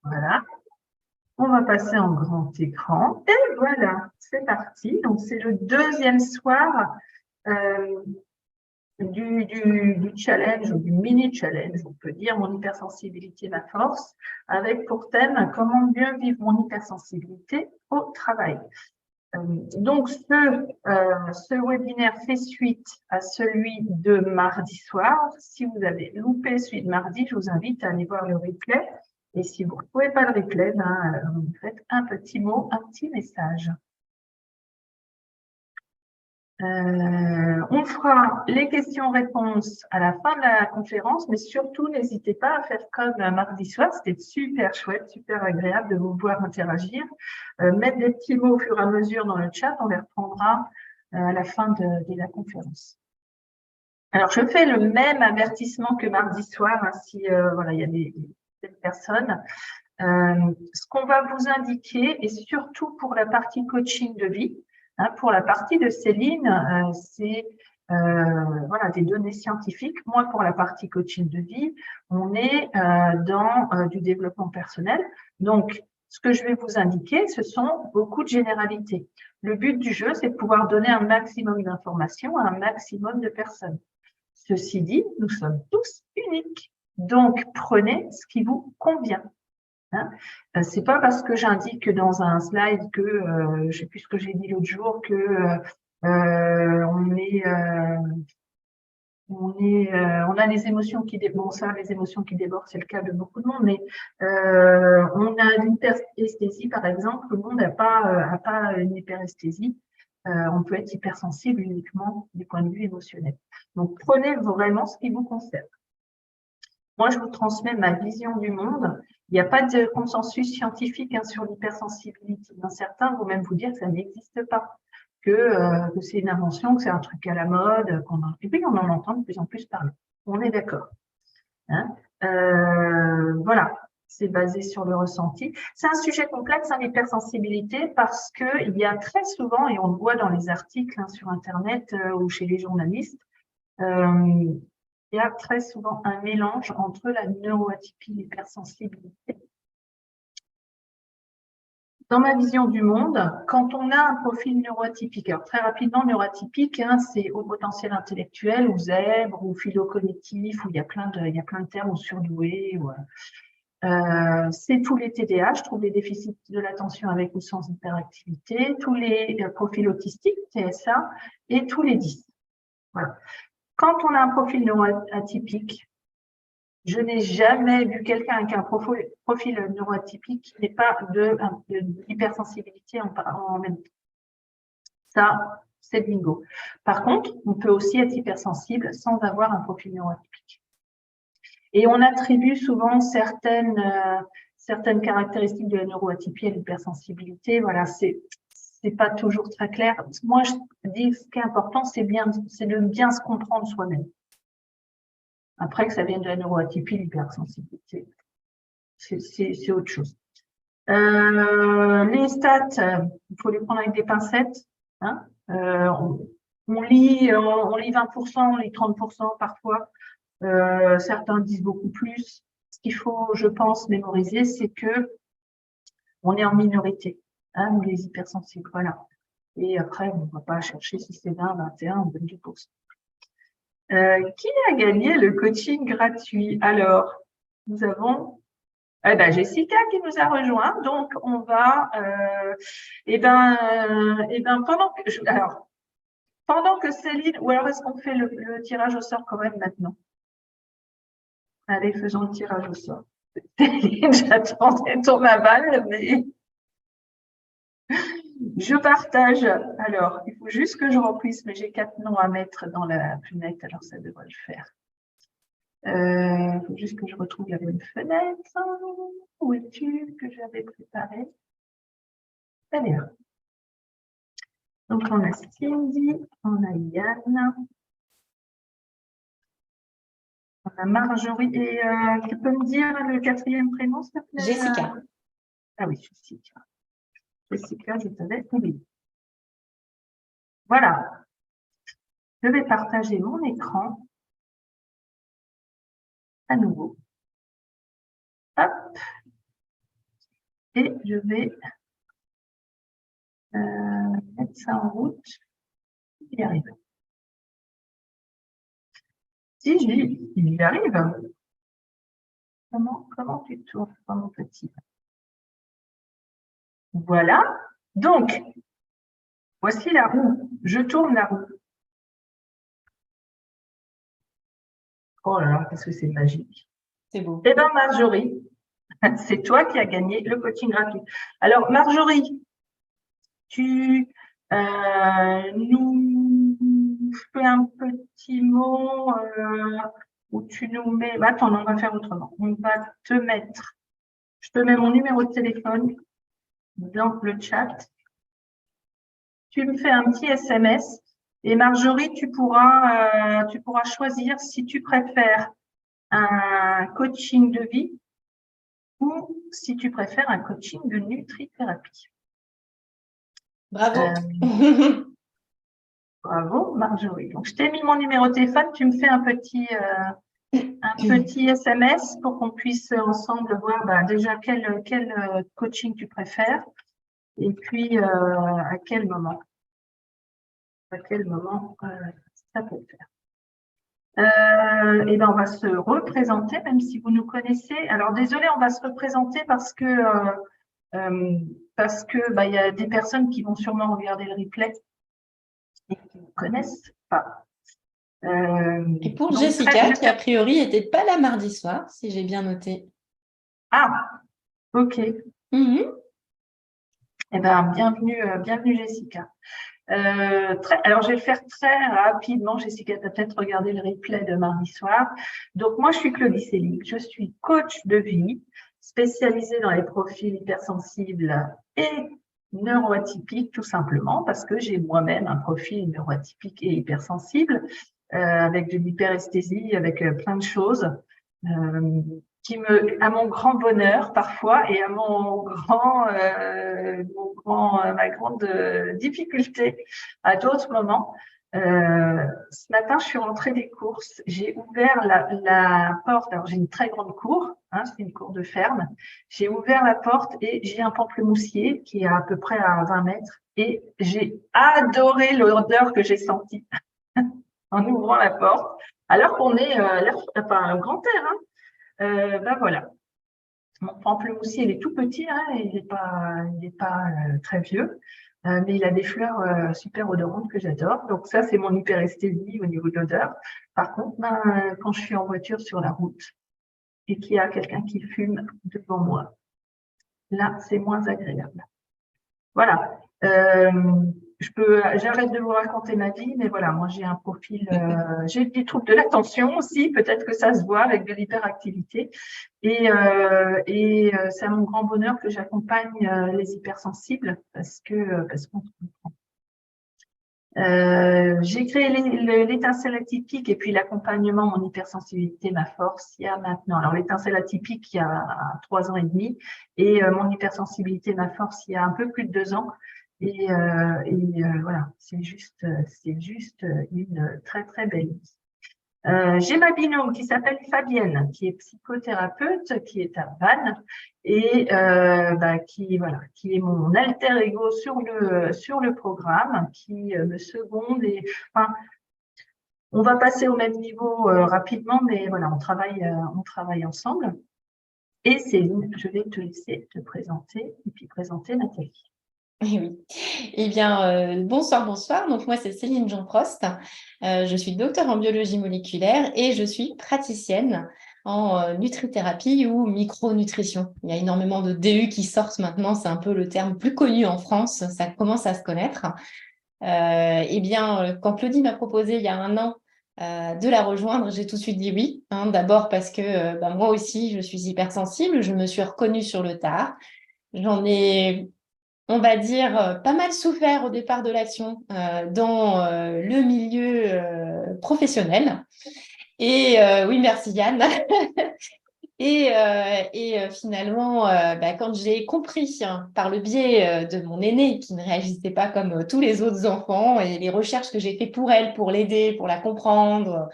Voilà. On va passer en grand écran. Et voilà, c'est parti. Donc, c'est le deuxième soir du challenge, ou du mini-challenge, on peut dire, mon hypersensibilité, ma force, avec pour thème comment mieux vivre mon hypersensibilité au travail. Donc, ce webinaire fait suite à celui de mardi soir. Si vous avez loupé celui de mardi, je vous invite à aller voir le replay. Et si vous ne trouvez pas le replay, vous faites un petit mot, un petit message. On fera les questions-réponses à la fin de la conférence, mais surtout, n'hésitez pas à faire comme mardi soir. C'était super chouette, super agréable de vous voir interagir. Mettre des petits mots au fur et à mesure dans le chat, on les reprendra à la fin de la conférence. Alors, je fais le même avertissement que mardi soir, hein, si voilà, il y a des personnes. Ce qu'on va vous indiquer, et surtout pour la partie coaching de vie, hein, pour la partie de Céline, c'est voilà, des données scientifiques. Moi, pour la partie coaching de vie, on est dans du développement personnel. Donc, ce que je vais vous indiquer, ce sont beaucoup de généralités. Le but du jeu, c'est de pouvoir donner un maximum d'informations à un maximum de personnes. Ceci dit, nous sommes tous uniques. Donc, prenez ce qui vous convient. Hein, c'est pas parce que j'indique dans un slide que, je sais plus ce que j'ai dit l'autre jour, que on a les émotions qui débordent. Bon, ça, les émotions qui débordent, c'est le cas de beaucoup de monde, mais on a l'hyperesthésie, par exemple. Tout le monde n'a pas une hyperesthésie. On peut être hypersensible uniquement du point de vue émotionnel. Donc, prenez vraiment ce qui vous concerne. Moi, je vous transmets ma vision du monde. Il n'y a pas de consensus scientifique sur l'hypersensibilité. Certains vont même vous dire que ça n'existe pas, que c'est une invention, que c'est un truc à la mode, et puis on en entend de plus en plus parler. On est d'accord. Hein, voilà, c'est basé sur le ressenti. C'est un sujet complexe, l'hypersensibilité, parce qu'il y a très souvent, et on le voit dans les articles sur Internet ou chez les journalistes, il y a très souvent un mélange entre la neuroatypie et l'hypersensibilité. Dans ma vision du monde, quand on a un profil neuroatypique, alors très rapidement, neuroatypique, c'est haut potentiel intellectuel, ou zèbre, ou philo-cognitif, où il y a plein de termes, ou surdoué. C'est tous les TDAH, troubles des déficits de l'attention avec ou sans hyperactivité, tous les profils autistiques, TSA, et tous les 10. Voilà. Quand on a un profil neuroatypique, je n'ai jamais vu quelqu'un avec un profil neuroatypique qui n'ait pas de l'hypersensibilité en même temps. Ça, c'est bingo. Par contre, on peut aussi être hypersensible sans avoir un profil neuroatypique. Et on attribue souvent certaines caractéristiques de la neuroatypie à l'hypersensibilité. Voilà, c'est pas toujours très clair. Moi, je dis ce qui est important, c'est de bien se comprendre soi-même. Après que ça vienne de la neuroatypie, l'hypersensibilité, c'est autre chose. Les stats, il faut les prendre avec des pincettes. Hein. On lit 20%, on lit 30% parfois. Certains disent beaucoup plus. Ce qu'il faut, je pense, mémoriser, c'est que on est en minorité, hein, nous les hypersensibles. Voilà. Et après, on ne va pas chercher si c'est 20, 21 ou 22%. Qui a gagné le coaching gratuit? Alors, nous avons Jessica qui nous a rejoint. Donc, on va, pendant que Céline, ou alors est-ce qu'on fait le tirage au sort quand même maintenant? Allez, faisons le tirage au sort. Céline, j'attendais ton aval, mais je partage. Alors, il faut juste que je remplisse, mais j'ai 4 noms à mettre dans la fenêtre, alors ça devrait le faire. Il faut juste que je retrouve la bonne fenêtre. Où es-tu que j'avais préparé? Allez. Donc, on a Cindy, on a Yann, on a Marjorie. Et tu peux me dire le quatrième prénom, s'il te plaît? Jessica. Ah oui, Jessica. Jessica, je t'avais oublié. Voilà. Je vais partager mon écran à nouveau. Hop. et je vais mettre ça en route. Il y arrive. Si, il y arrive. Comment tu tournes, mon petit? Voilà. Donc, voici la roue. Je tourne la roue. Oh là là, qu'est-ce que c'est magique. C'est beau. Eh bien, Marjorie, c'est toi qui as gagné le coaching gratuit. Alors, Marjorie, tu nous fais un petit mot où tu nous mets… Attends, on va faire autrement. On va te mettre… Je te mets mon numéro de téléphone dans le chat. Tu me fais un petit SMS et Marjorie, tu pourras choisir si tu préfères un coaching de vie ou si tu préfères un coaching de nutrithérapie. Bravo. Bravo, Marjorie. Donc, je t'ai mis mon numéro de téléphone. Tu me fais un petit SMS pour qu'on puisse ensemble voir déjà quel coaching tu préfères et puis à quel moment ça peut le faire. Et ben on va se représenter, même si vous nous connaissez. Alors désolé, on va se représenter parce que il y a des personnes qui vont sûrement regarder le replay et qui ne connaissent pas. Et pour donc, Jessica, qui a priori n'était pas là mardi soir, si j'ai bien noté. Ah, ok. Eh ben bienvenue Jessica. Alors, je vais le faire très rapidement. Jessica, tu as peut-être regardé le replay de mardi soir. Donc, moi, je suis Claudie Selig. Je suis coach de vie spécialisée dans les profils hypersensibles et neuroatypiques, tout simplement, parce que j'ai moi-même un profil neuroatypique et hypersensible, avec de l'hyperesthésie, avec plein de choses. À mon grand bonheur parfois et à ma grande difficulté à d'autres moments. Ce matin, je suis rentrée des courses. J'ai ouvert la porte. Alors, j'ai une très grande cour, c'est une cour de ferme. J'ai ouvert la porte et j'ai un pamplemoussier qui est à peu près à 20 mètres. Et j'ai adoré l'odeur que j'ai sentie en ouvrant la porte, alors qu'on est un grand air. Voilà. Mon pamplemoussier, il est tout petit, il n'est pas très vieux, mais il a des fleurs super odorantes que j'adore. Donc ça, c'est mon hyperesthésie au niveau de l'odeur. Par contre, quand je suis en voiture sur la route et qu'il y a quelqu'un qui fume devant moi, là, c'est moins agréable. Voilà. J'arrête de vous raconter ma vie, mais voilà, moi j'ai un profil, j'ai des troubles de l'attention aussi, peut-être que ça se voit avec de l'hyperactivité, et c'est à mon grand bonheur que j'accompagne les hypersensibles parce qu'on se comprend. J'ai créé l'étincelle atypique et puis l'accompagnement, mon hypersensibilité, ma force, il y a maintenant. Alors l'étincelle atypique, il y a 3 ans et demi, et mon hypersensibilité, ma force, il y a un peu plus de 2 ans. Et voilà, c'est juste une très très belle vie. J'ai ma binôme qui s'appelle Fabienne, qui est psychothérapeute, qui est à Vannes et qui est mon alter ego sur le programme, qui me seconde et enfin, on va passer au même niveau rapidement, mais voilà, on travaille ensemble. Et Céline, je vais te laisser te présenter et puis présenter Nathalie. Oui. Eh bien, bonsoir. Donc, moi, c'est Céline Jean-Prost. Je suis docteure en biologie moléculaire et je suis praticienne en nutrithérapie ou micronutrition. Il y a énormément de DU qui sortent maintenant. C'est un peu le terme plus connu en France. Ça commence à se connaître. Eh bien, quand Claudie m'a proposé il y a 1 an de la rejoindre, j'ai tout de suite dit oui. D'abord parce que moi aussi, je suis hypersensible. Je me suis reconnue sur le tard. J'en ai, on va dire, pas mal souffert au départ de l'action dans le milieu professionnel. Et oui, merci Yann. Et finalement, quand j'ai compris par le biais de mon aînée qui ne réagissait pas comme tous les autres enfants et les recherches que j'ai fait pour elle, pour l'aider, pour la comprendre,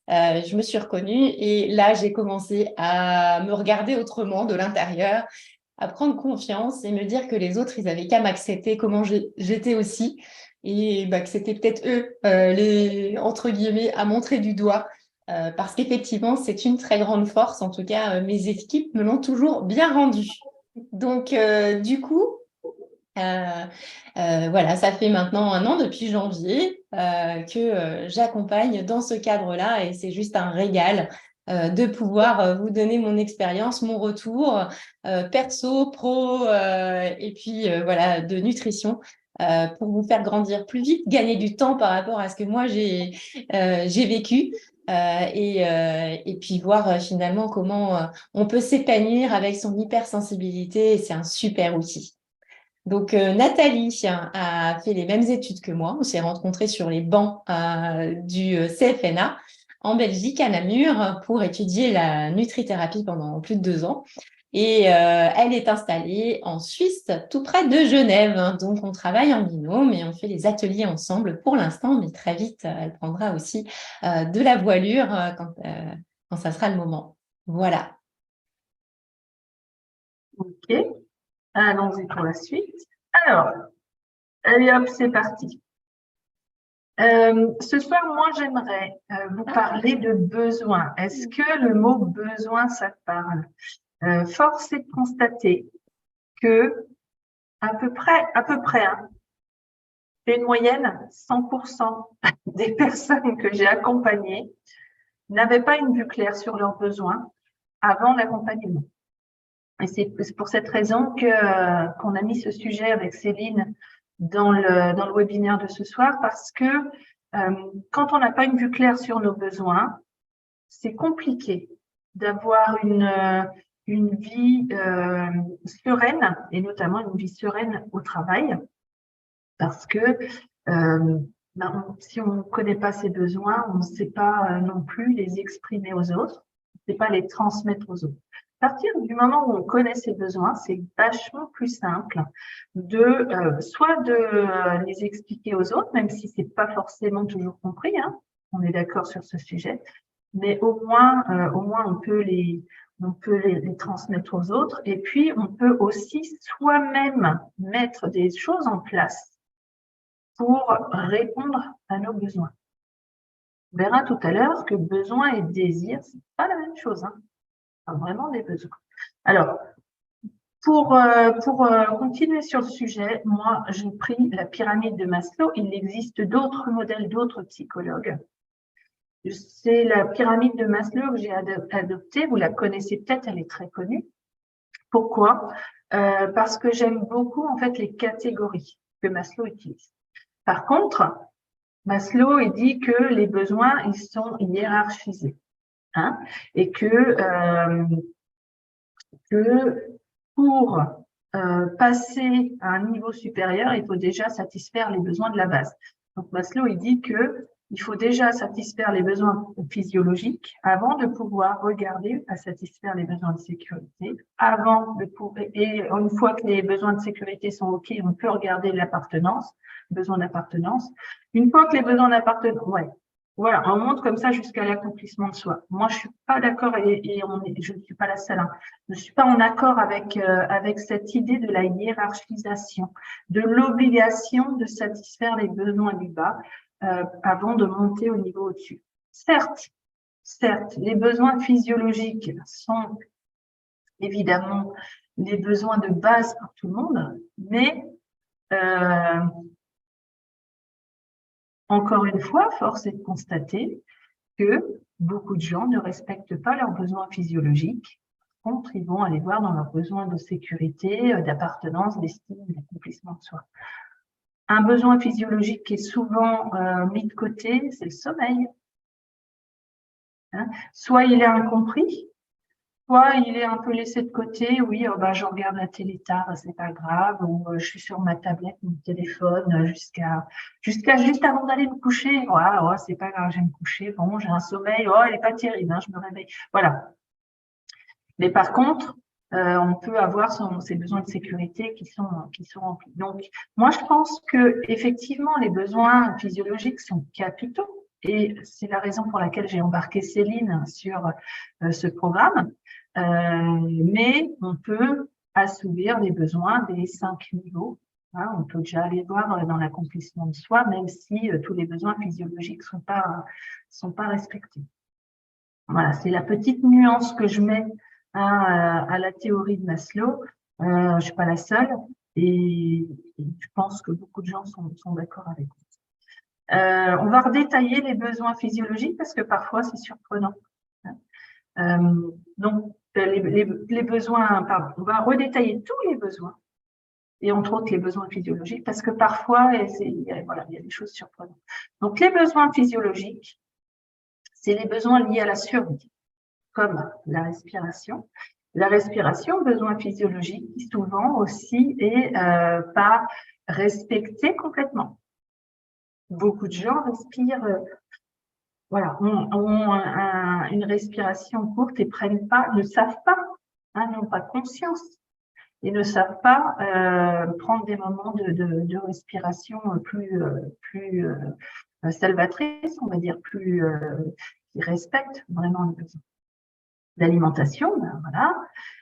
je me suis reconnue et là, j'ai commencé à me regarder autrement de l'intérieur à prendre confiance et me dire que les autres, ils avaient qu'à m'accepter comment j'étais aussi et que c'était peut-être eux, entre guillemets, à montrer du doigt. Parce qu'effectivement, c'est une très grande force. En tout cas, mes équipes me l'ont toujours bien rendu. Donc, du coup, voilà, ça fait maintenant 1 an depuis janvier que j'accompagne dans ce cadre-là et c'est juste un régal de pouvoir vous donner mon expérience, mon retour perso, pro et puis voilà, de nutrition pour vous faire grandir plus vite, gagner du temps par rapport à ce que moi j'ai vécu. Et puis voir finalement comment on peut s'épanouir avec son hypersensibilité et c'est un super outil. Donc, Nathalie a fait les mêmes études que moi. On s'est rencontrés sur les bancs du CFNA en Belgique, à Namur, pour étudier la nutrithérapie pendant plus de 2 ans. Et elle est installée en Suisse, tout près de Genève. Donc, on travaille en binôme et on fait les ateliers ensemble pour l'instant, mais très vite, elle prendra aussi de la voilure quand ça sera le moment. Voilà. Ok, allons-y pour la suite. Alors, allez hop, c'est parti. Ce soir, moi, j'aimerais vous parler de besoin. Est-ce que le mot besoin, ça te parle? Force est de constater que à peu près, hein, une moyenne, 100% des personnes que j'ai accompagnées n'avaient pas une vue claire sur leurs besoins avant l'accompagnement. Et c'est pour cette raison qu'on a mis ce sujet avec Céline dans le webinaire de ce soir, parce que quand on n'a pas une vue claire sur nos besoins, c'est compliqué d'avoir une vie sereine, et notamment une vie sereine au travail, parce que si on ne connaît pas ses besoins, on ne sait pas non plus les exprimer aux autres, on ne sait pas les transmettre aux autres. À partir du moment où on connaît ses besoins, c'est vachement plus simple soit de les expliquer aux autres, même si c'est pas forcément toujours compris, hein, on est d'accord sur ce sujet, mais au moins on peut les transmettre aux autres, et puis on peut aussi soi-même mettre des choses en place pour répondre à nos besoins. On verra tout à l'heure que besoin et désir, c'est pas la même chose, hein. Pas vraiment des besoins. Alors, pour continuer sur le sujet, moi, j'ai pris la pyramide de Maslow. Il existe d'autres modèles, d'autres psychologues. C'est la pyramide de Maslow que j'ai adoptée. Vous la connaissez peut-être, elle est très connue. Pourquoi? Parce que j'aime beaucoup, en fait, les catégories que Maslow utilise. Par contre, Maslow, il dit que les besoins, ils sont hiérarchisés, hein, et que pour passer à un niveau supérieur, il faut déjà satisfaire les besoins de la base. Donc Maslow, il dit que il faut déjà satisfaire les besoins physiologiques avant de pouvoir regarder à satisfaire les besoins de sécurité. Et une fois que les besoins de sécurité sont OK, on peut regarder l'appartenance, besoin d'appartenance. Une fois que les besoins d'appartenance, voilà, on monte comme ça jusqu'à l'accomplissement de soi. Moi, je suis pas d'accord je ne suis pas la seule, hein. Je ne suis pas en accord avec cette idée de la hiérarchisation, de l'obligation de satisfaire les besoins du bas avant de monter au niveau au-dessus. Certes, les besoins physiologiques sont évidemment les besoins de base pour tout le monde, mais encore une fois, force est de constater que beaucoup de gens ne respectent pas leurs besoins physiologiques. Par contre, ils vont aller voir dans leurs besoins de sécurité, d'appartenance, d'estime, d'accomplissement de soi. Un besoin physiologique qui est souvent mis de côté, c'est le sommeil. Hein, soit il est incompris, soit il est un peu laissé de côté. Oui, je regarde la télé tard, c'est pas grave, ou je suis sur ma tablette, mon téléphone, jusqu'à juste avant d'aller me coucher. Ouais, c'est pas grave, je vais me coucher. Bon, j'ai un sommeil, elle est pas terrible, hein, je me réveille. Voilà. Mais par contre, on peut avoir ses besoins de sécurité qui sont remplis. Donc, moi, je pense que effectivement, les besoins physiologiques sont capitaux. Et c'est la raison pour laquelle j'ai embarqué Céline sur ce programme. Mais on peut assouvir les besoins des 5 niveaux. Hein, on peut déjà aller voir dans l'accomplissement de soi, même si tous les besoins physiologiques sont pas respectés. Voilà, c'est la petite nuance que je mets à la théorie de Maslow. Je suis pas la seule et je pense que beaucoup de gens sont d'accord avec moi. On va redétailler les besoins physiologiques parce que parfois c'est surprenant. Donc, les besoins, pardon, on va redétailler tous les besoins et entre autres les besoins physiologiques parce que parfois, il y a des choses surprenantes. Donc, les besoins physiologiques, c'est les besoins liés à la survie, comme la respiration. La respiration, besoin physiologique, qui souvent aussi est pas respecté complètement. Beaucoup de gens respirent, voilà, ont une respiration courte et ne savent pas, hein, n'ont pas conscience et ne savent pas prendre des moments de respiration plus salvatrices, on va dire, qui respectent vraiment les besoins. L'alimentation, ben voilà.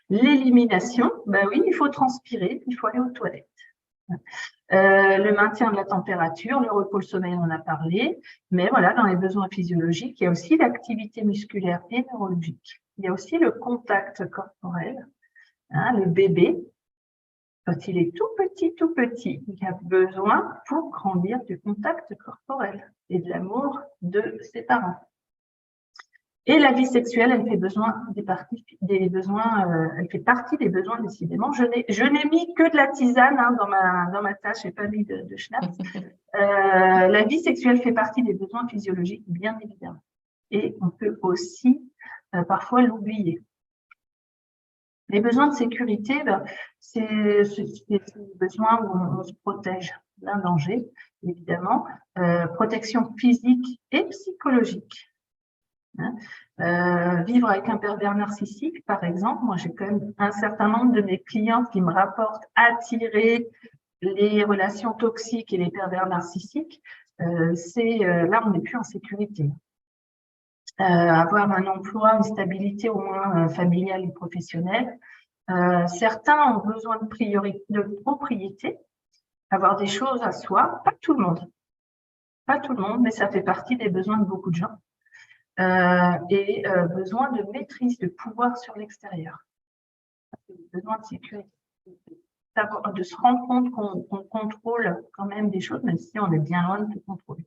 L'élimination, ben oui, il faut transpirer, il faut aller aux toilettes. Le maintien de la température, le repos, le sommeil, on en a parlé, mais voilà, dans les besoins physiologiques, il y a aussi l'activité musculaire et neurologique. Il y a aussi le contact corporel, hein, le bébé, quand il est tout petit, il a besoin pour grandir du contact corporel et de l'amour de ses parents. Et la vie sexuelle, elle fait elle fait partie des besoins décidément. Je n'ai mis que de la tisane hein, dans ma tâche, j'ai pas mis de schnapps. La vie sexuelle fait partie des besoins physiologiques, bien évidemment. Et on peut aussi parfois l'oublier. Les besoins de sécurité, ben, c'est des besoins où on se protège d'un danger, évidemment. Protection physique et psychologique. Hein. Vivre avec un pervers narcissique, par exemple, moi j'ai quand même un certain nombre de mes clientes qui me rapportent attirer les relations toxiques et les pervers narcissiques. Là, on n'est plus en sécurité. Avoir un emploi, une stabilité au moins familiale et professionnelle. Certains ont besoin de propriété, avoir des choses à soi, pas tout le monde. Pas tout le monde, mais ça fait partie des besoins de beaucoup de gens. Besoin de maîtrise, de pouvoir sur l'extérieur. Besoin de sécurité. De se rendre compte qu'on contrôle quand même des choses, même si on est bien loin de tout contrôler.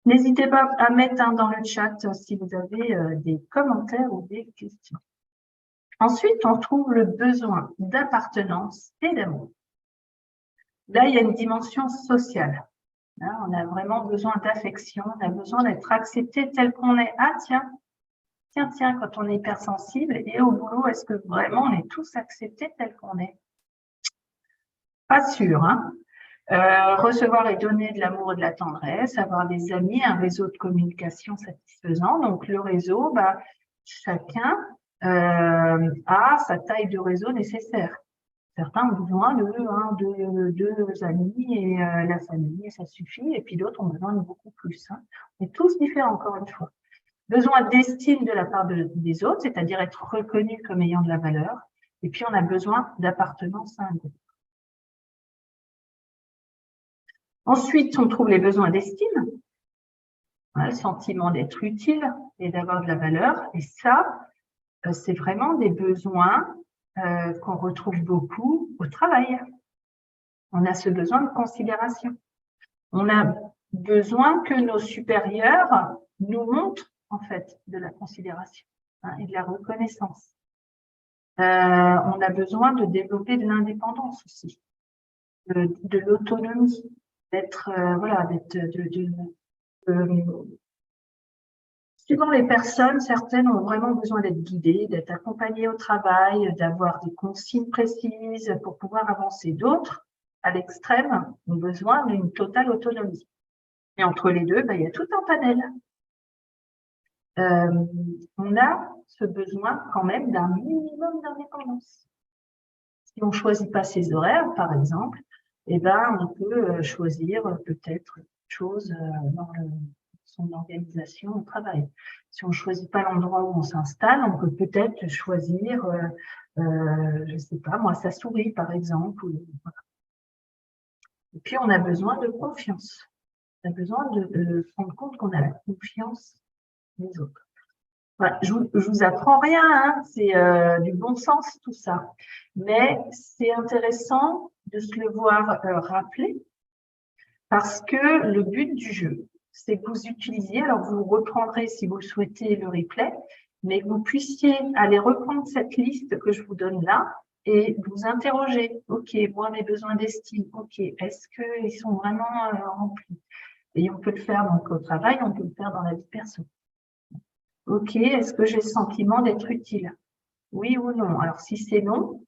N'hésitez pas à mettre dans le chat si vous avez des commentaires ou des questions. Ensuite, on trouve le besoin d'appartenance et d'amour. Là, il y a une dimension sociale. Hein, on a vraiment besoin d'affection, on a besoin d'être accepté tel qu'on est. Ah tiens, quand on est hypersensible et au boulot, est-ce que vraiment on est tous acceptés tel qu'on est? Pas sûr, hein. Recevoir et donner de l'amour et de la tendresse, avoir des amis, un réseau de communication satisfaisant. Donc, le réseau, bah, chacun a sa taille de réseau nécessaire. Certains ont besoin de deux amis et la famille, ça suffit. Et puis d'autres ont besoin de beaucoup plus. Hein. On est tous différents, encore une fois. Besoin d'estime de la part des autres, c'est-à-dire être reconnu comme ayant de la valeur. Et puis, on a besoin d'appartenance à un groupe. Ensuite, on trouve les besoins d'estime, le sentiment d'être utile et d'avoir de la valeur. Et ça, c'est vraiment des besoins qu'on retrouve beaucoup au travail. On a ce besoin de considération. On a besoin que nos supérieurs nous montrent, en fait, de la considération et de la reconnaissance. On a besoin de développer de l'indépendance aussi, de l'autonomie. Suivant les personnes, certaines ont vraiment besoin d'être guidées, d'être accompagnées au travail, d'avoir des consignes précises pour pouvoir avancer. D'autres, à l'extrême, ont besoin d'une totale autonomie. Et entre les deux, il y a tout un panel. On a ce besoin quand même d'un minimum d'indépendance. Si on ne choisit pas ses horaires, par exemple, on peut choisir peut-être une chose dans son organisation au travail. Si on ne choisit pas l'endroit où on s'installe, on peut peut-être choisir je ne sais pas, moi, sa souris, par exemple. Voilà. Et puis, on a besoin de confiance. On a besoin de se rendre compte qu'on a la confiance des autres. Voilà, je vous apprends rien, hein, c'est du bon sens tout ça. Mais c'est intéressant de se le voir rappeler parce que le but du jeu, c'est que vous utilisiez, alors vous reprendrez si vous le souhaitez le replay, mais que vous puissiez aller reprendre cette liste que je vous donne là et vous interroger. OK, moi, mes besoins d'estime, OK, est-ce qu'ils sont vraiment remplis? Et on peut le faire donc au travail, on peut le faire dans la vie perso. OK, est-ce que j'ai le sentiment d'être utile? Oui ou non? Alors, si c'est non,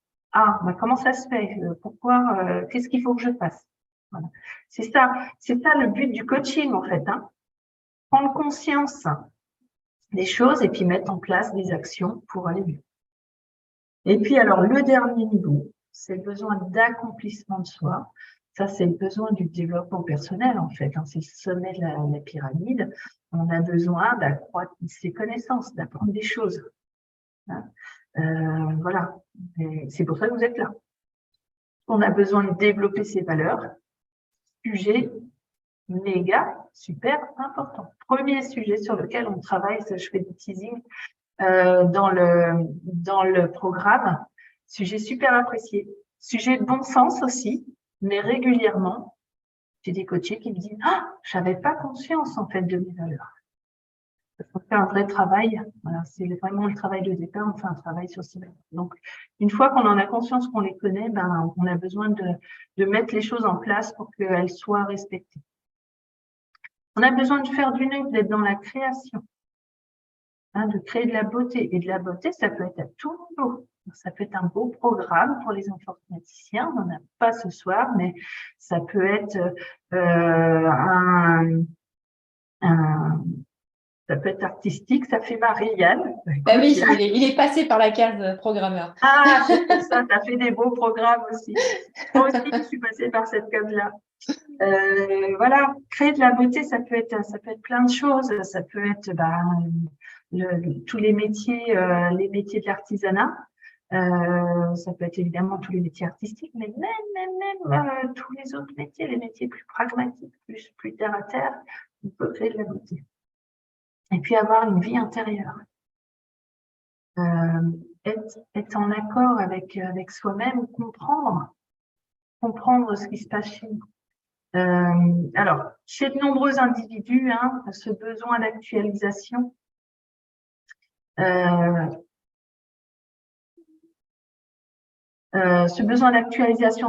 comment ça se fait? Pourquoi? Qu'est-ce qu'il faut que je fasse? Voilà. C'est ça le but du coaching, en fait, hein. Prendre conscience des choses et puis mettre en place des actions pour aller mieux. Et puis, alors, le dernier niveau, c'est le besoin d'accomplissement de soi. Ça, c'est le besoin du développement personnel, en fait, hein. C'est le sommet de la pyramide. On a besoin d'accroître ses connaissances, d'apprendre des choses. Hein. Voilà. C'est pour ça que vous êtes là. On a besoin de développer ses valeurs. Sujet méga, super important. Premier sujet sur lequel on travaille, ça, je fais du teasing dans le programme. Sujet super apprécié. Sujet de bon sens aussi, mais régulièrement, j'ai des coachés qui me disent « je n'avais pas conscience en fait de mes valeurs ». On fait un vrai travail. Voilà, c'est vraiment le travail de départ. On fait un travail sur ces valeurs. Donc, une fois qu'on en a conscience, qu'on les connaît, on a besoin de mettre les choses en place pour qu'elles soient respectées. On a besoin de faire du nez, d'être dans la création, hein, de créer de la beauté. Et de la beauté, ça peut être à tout niveau. Ça peut être un beau programme pour les informaticiens. On n'en a pas ce soir, mais ça peut être ça peut être artistique, ça fait Marie-Yann. Bah oui, il est passé par la case programmeur. Ah, c'est pour ça, tu as fait des beaux programmes aussi. Moi aussi, je suis passée par cette case-là. Voilà, créer de la beauté, ça peut être plein de choses. Ça peut être tous les métiers de l'artisanat. Ça peut être évidemment tous les métiers artistiques, mais même tous les autres métiers, les métiers plus pragmatiques, plus terre à terre, on peut créer de la beauté. Et puis avoir une vie intérieure. Être en accord avec soi-même, comprendre ce qui se passe chez nous. Alors, chez de nombreux individus, hein, ce besoin d'actualisation,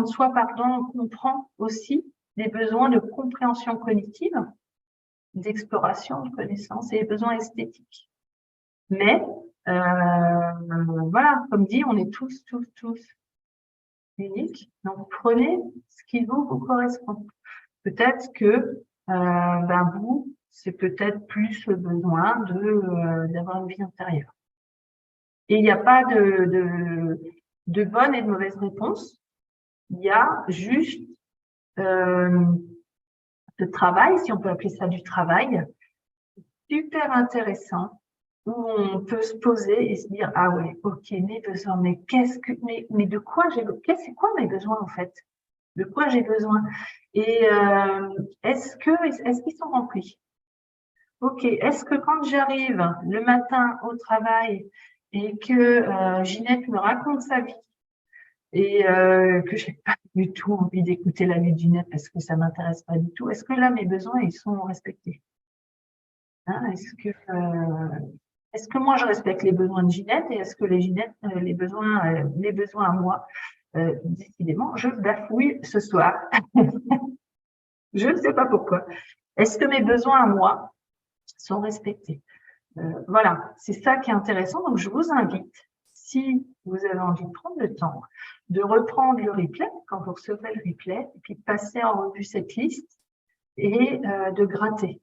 de soi, comprend aussi des besoins de compréhension cognitive, d'exploration de connaissances et des besoins esthétiques. Mais voilà, comme dit, on est tous uniques. Donc, prenez ce qui vous correspond. Peut-être que vous, c'est peut-être plus le besoin d'avoir une vie intérieure. Et il n'y a pas de bonne et de mauvaise réponse. Il y a juste de travail, si on peut appeler ça du travail, super intéressant, où on peut se poser et se dire « Ah ouais, ok, mes besoins, mais de quoi c'est quoi mes besoins en fait? De quoi j'ai besoin? Et est-ce qu'ils sont remplis? Ok, est-ce que quand j'arrive le matin au travail et que Ginette me raconte sa vie et que j'ai pas du tout envie d'écouter la vie de Ginette parce que ça m'intéresse pas du tout, est-ce que là mes besoins ils sont respectés? Hein, est-ce que moi je respecte les besoins de Ginette et est-ce que les besoins à moi, décidément, je bafouille ce soir. Je ne sais pas pourquoi. Est-ce que mes besoins à moi sont respectés? Voilà, c'est ça qui est intéressant. Donc, je vous invite, si vous avez envie de prendre le temps, de reprendre le replay quand vous recevrez le replay, et puis de passer en revue cette liste et de gratter.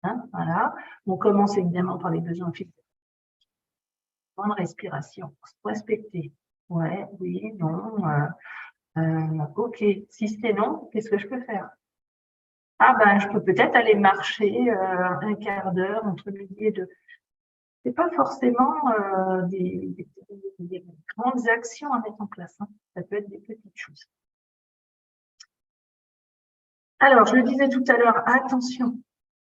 Hein, voilà. On commence évidemment par les besoins physiques. Besoin de respiration, respecter. Ouais, oui, non. Ok, si c'est non, qu'est-ce que je peux faire? Je peux peut-être aller marcher un quart d'heure entre midi et deux. c'est pas forcément des grandes actions à mettre en place, hein. Ça peut être des petites choses. Alors, je le disais tout à l'heure, attention,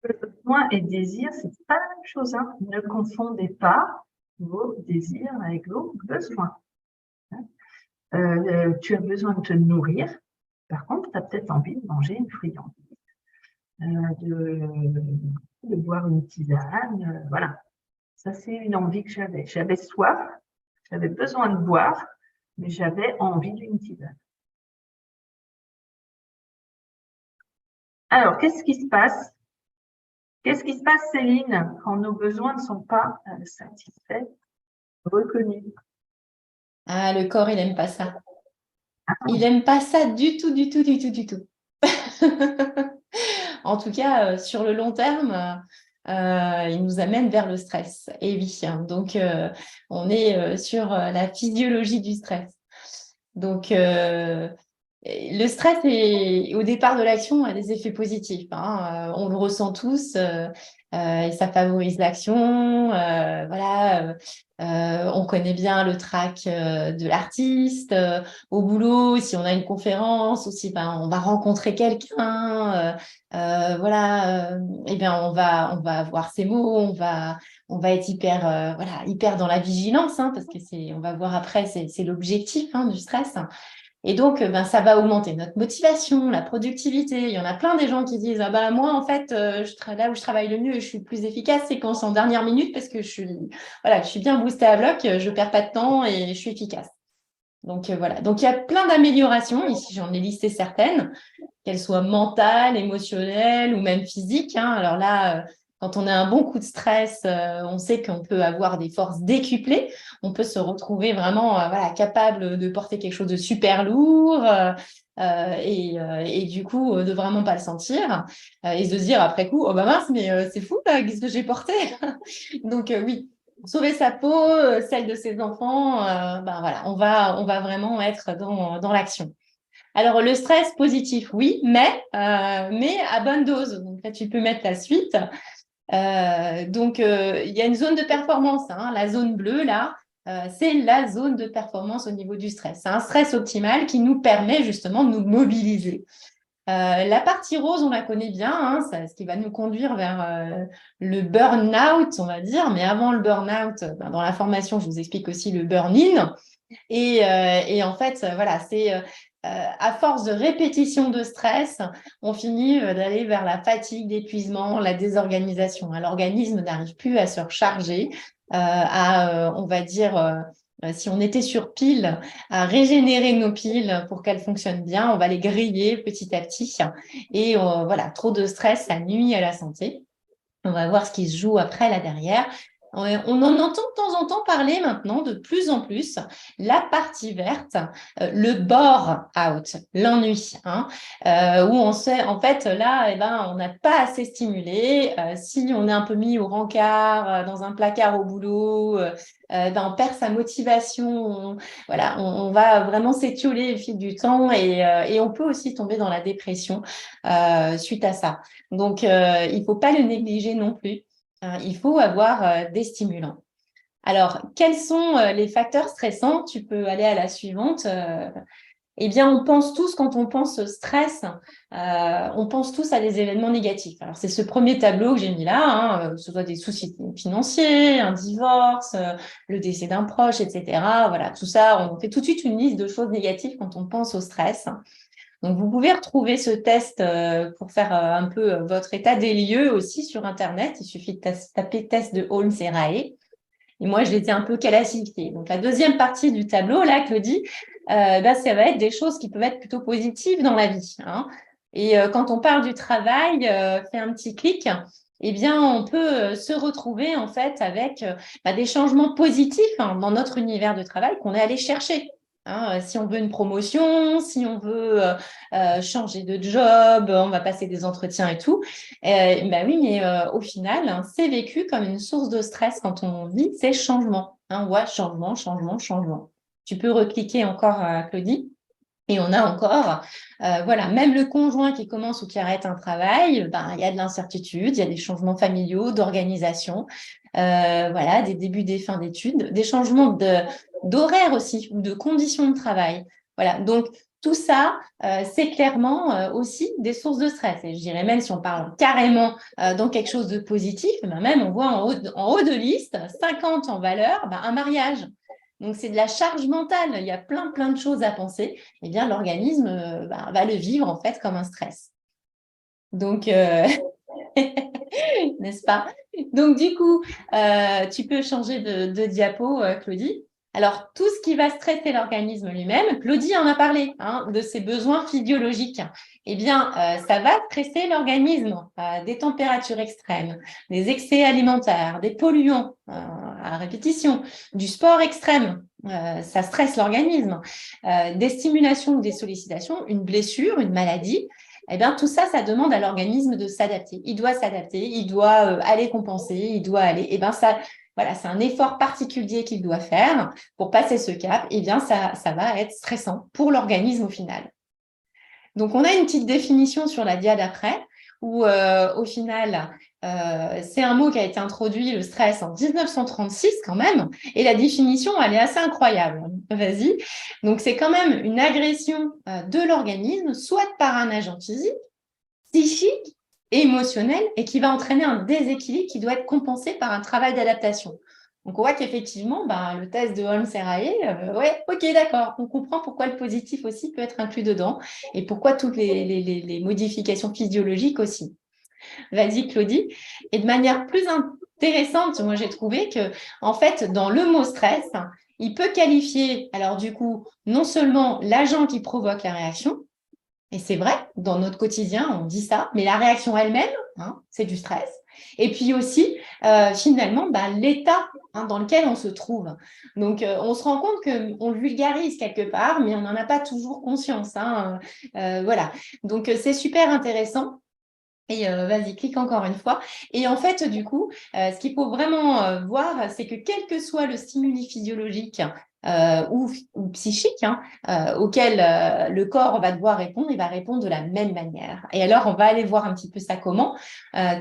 besoin et désir, c'est pas la même chose, hein. Ne confondez pas vos désirs avec vos besoins. Tu as besoin de te nourrir. Par contre, tu as peut-être envie de manger une friandise, de boire une tisane. Voilà. Ça, c'est une envie que j'avais. J'avais soif, j'avais besoin de boire, mais j'avais envie d'une tisane. Alors, qu'est-ce qui se passe? Qu'est-ce qui se passe, Céline, quand nos besoins ne sont pas satisfaits, reconnus? Ah, le corps, il n'aime pas ça. Il n'aime pas ça du tout, du tout, du tout, du tout. En tout cas, sur le long terme, il nous amène vers le stress. Et oui, hein, donc on est sur la physiologie du stress. Donc, le stress, au départ de l'action, a des effets positifs, hein. On le ressent tous et ça favorise l'action. Voilà, on connaît bien le trac de l'artiste. Au boulot, si on a une conférence, aussi, ben, on va rencontrer quelqu'un. Voilà, eh bien, on va avoir ces mots, on va être hyper dans la vigilance, hein, parce que on va voir après, c'est l'objectif, hein, du stress. Et donc, ben, ça va augmenter notre motivation, la productivité. Il y en a plein des gens qui disent, ah ben, moi, en fait, là où je travaille le mieux et je suis le plus efficace, c'est quand c'est en dernière minute parce que je suis bien boostée à bloc, je perds pas de temps et je suis efficace. Donc, voilà. Donc, il y a plein d'améliorations. Ici, j'en ai listé certaines, qu'elles soient mentales, émotionnelles ou même physiques, hein. Alors là, quand on a un bon coup de stress, on sait qu'on peut avoir des forces décuplées. On peut se retrouver vraiment capable de porter quelque chose de super lourd et du coup, de vraiment pas le sentir et se dire après coup, oh bah mince, mais c'est fou, là, qu'est-ce que j'ai porté? Donc oui, sauver sa peau, celle de ses enfants, ben voilà, on va vraiment être dans l'action. Alors, le stress positif, oui, mais à bonne dose. Donc, là, tu peux mettre la suite. Il y a une zone de performance, hein. La zone bleue, là, c'est la zone de performance au niveau du stress. C'est un stress optimal qui nous permet justement de nous mobiliser. La partie rose, on la connaît bien, hein, ce qui va nous conduire vers le burn-out, on va dire. Mais avant le burn-out, ben, dans la formation, je vous explique aussi le burn-in. Et en fait, voilà, c'est à force de répétition de stress, on finit d'aller vers la fatigue, l'épuisement, la désorganisation. L'organisme n'arrive plus à se recharger, on va dire, si on était sur pile, à régénérer nos piles pour qu'elles fonctionnent bien, on va les griller petit à petit. Et voilà, trop de stress, ça nuit à la santé. On va voir ce qui se joue après là derrière. On en entend de temps en temps parler maintenant de plus en plus, la partie verte, le bore-out, l'ennui, hein, où on sait, en fait, là, eh ben, on n'a pas assez stimulé. Si on est un peu mis au rencard, dans un placard au boulot, ben, on perd sa motivation, on va vraiment s'étioler au fil du temps et on peut aussi tomber dans la dépression suite à ça. Donc, il ne faut pas le négliger non plus. Il faut avoir des stimulants. Alors, quels sont les facteurs stressants? Tu peux aller à la suivante. Eh bien, on pense tous, quand on pense stress, on pense tous à des événements négatifs. Alors, c'est ce premier tableau que j'ai mis là, hein, que ce soit des soucis financiers, un divorce, le décès d'un proche, etc. Voilà, tout ça, on fait tout de suite une liste de choses négatives quand on pense au stress. Donc, vous pouvez retrouver ce test pour faire un peu votre état des lieux aussi sur Internet. Il suffit de taper test de Holmes et Rahe. Et moi, je les ai un peu classifiés. Donc, la deuxième partie du tableau, là, Claudie, ça va être des choses qui peuvent être plutôt positives dans la vie, hein. Et quand on parle du travail, fait un petit clic, eh bien, on peut se retrouver en fait avec des changements positifs, hein, dans notre univers de travail qu'on est allé chercher. Hein, si on veut une promotion, si on veut changer de job, on va passer des entretiens et tout. Oui, mais au final, hein, c'est vécu comme une source de stress quand on vit ces changements. Hein, on voit changement, changement, changement. Tu peux recliquer encore, Claudie. Et on a encore, voilà, même le conjoint qui commence ou qui arrête un travail, ben, il y a de l'incertitude, il y a des changements familiaux, d'organisation, voilà, des débuts, des fins d'études, des changements d'horaire aussi, ou de conditions de travail. Voilà, donc tout ça, c'est clairement aussi des sources de stress. Et je dirais même, si on parle carrément dans quelque chose de positif, ben même on voit en haut de liste, 50 en valeur, ben un mariage. Donc, c'est de la charge mentale. Il y a plein de choses à penser. Eh bien, l'organisme va le vivre en fait comme un stress. Donc, n'est-ce pas? Donc, du coup, tu peux changer de diapo, Claudie. Alors, tout ce qui va stresser l'organisme lui-même, Claudie en a parlé, hein, de ses besoins physiologiques. Eh bien, ça va stresser l'organisme. Des températures extrêmes, des excès alimentaires, des polluants à répétition, du sport extrême. Ça stresse l'organisme. Des stimulations ou des sollicitations, une blessure, une maladie. Eh bien, tout ça, ça demande à l'organisme de s'adapter. Il doit s'adapter, il doit aller compenser, il doit aller. Eh bien, ça, voilà, c'est un effort particulier qu'il doit faire pour passer ce cap. Eh bien, ça va être stressant pour l'organisme au final. Donc, on a une petite définition sur la dia d'après, où au final, c'est un mot qui a été introduit, le stress, en 1936 quand même, et la définition, elle est assez incroyable. Vas-y. Donc, c'est quand même une agression de l'organisme, soit par un agent physique, psychique et émotionnel, et qui va entraîner un déséquilibre qui doit être compensé par un travail d'adaptation. Donc, on voit qu'effectivement, le test de Holmes-Serrallet, ouais, ok, d'accord, on comprend pourquoi le positif aussi peut être inclus dedans et pourquoi toutes les modifications physiologiques aussi. Vas-y, Claudie. Et de manière plus intéressante, moi, j'ai trouvé que, en fait, dans le mot stress, il peut qualifier, alors du coup, non seulement l'agent qui provoque la réaction, et c'est vrai, dans notre quotidien, on dit ça, mais la réaction elle-même, hein, c'est du stress. Et puis aussi, finalement, l'état dans lequel on se trouve. Donc, on se rend compte qu'on le vulgarise quelque part, mais on n'en a pas toujours conscience. Voilà. Donc, c'est super intéressant. Et vas-y, clique encore une fois. Et en fait, du coup, ce qu'il faut vraiment voir, c'est que quel que soit le stimuli physiologique ou psychique auquel le corps va devoir répondre, il va répondre de la même manière. Et alors, on va aller voir un petit peu ça comment.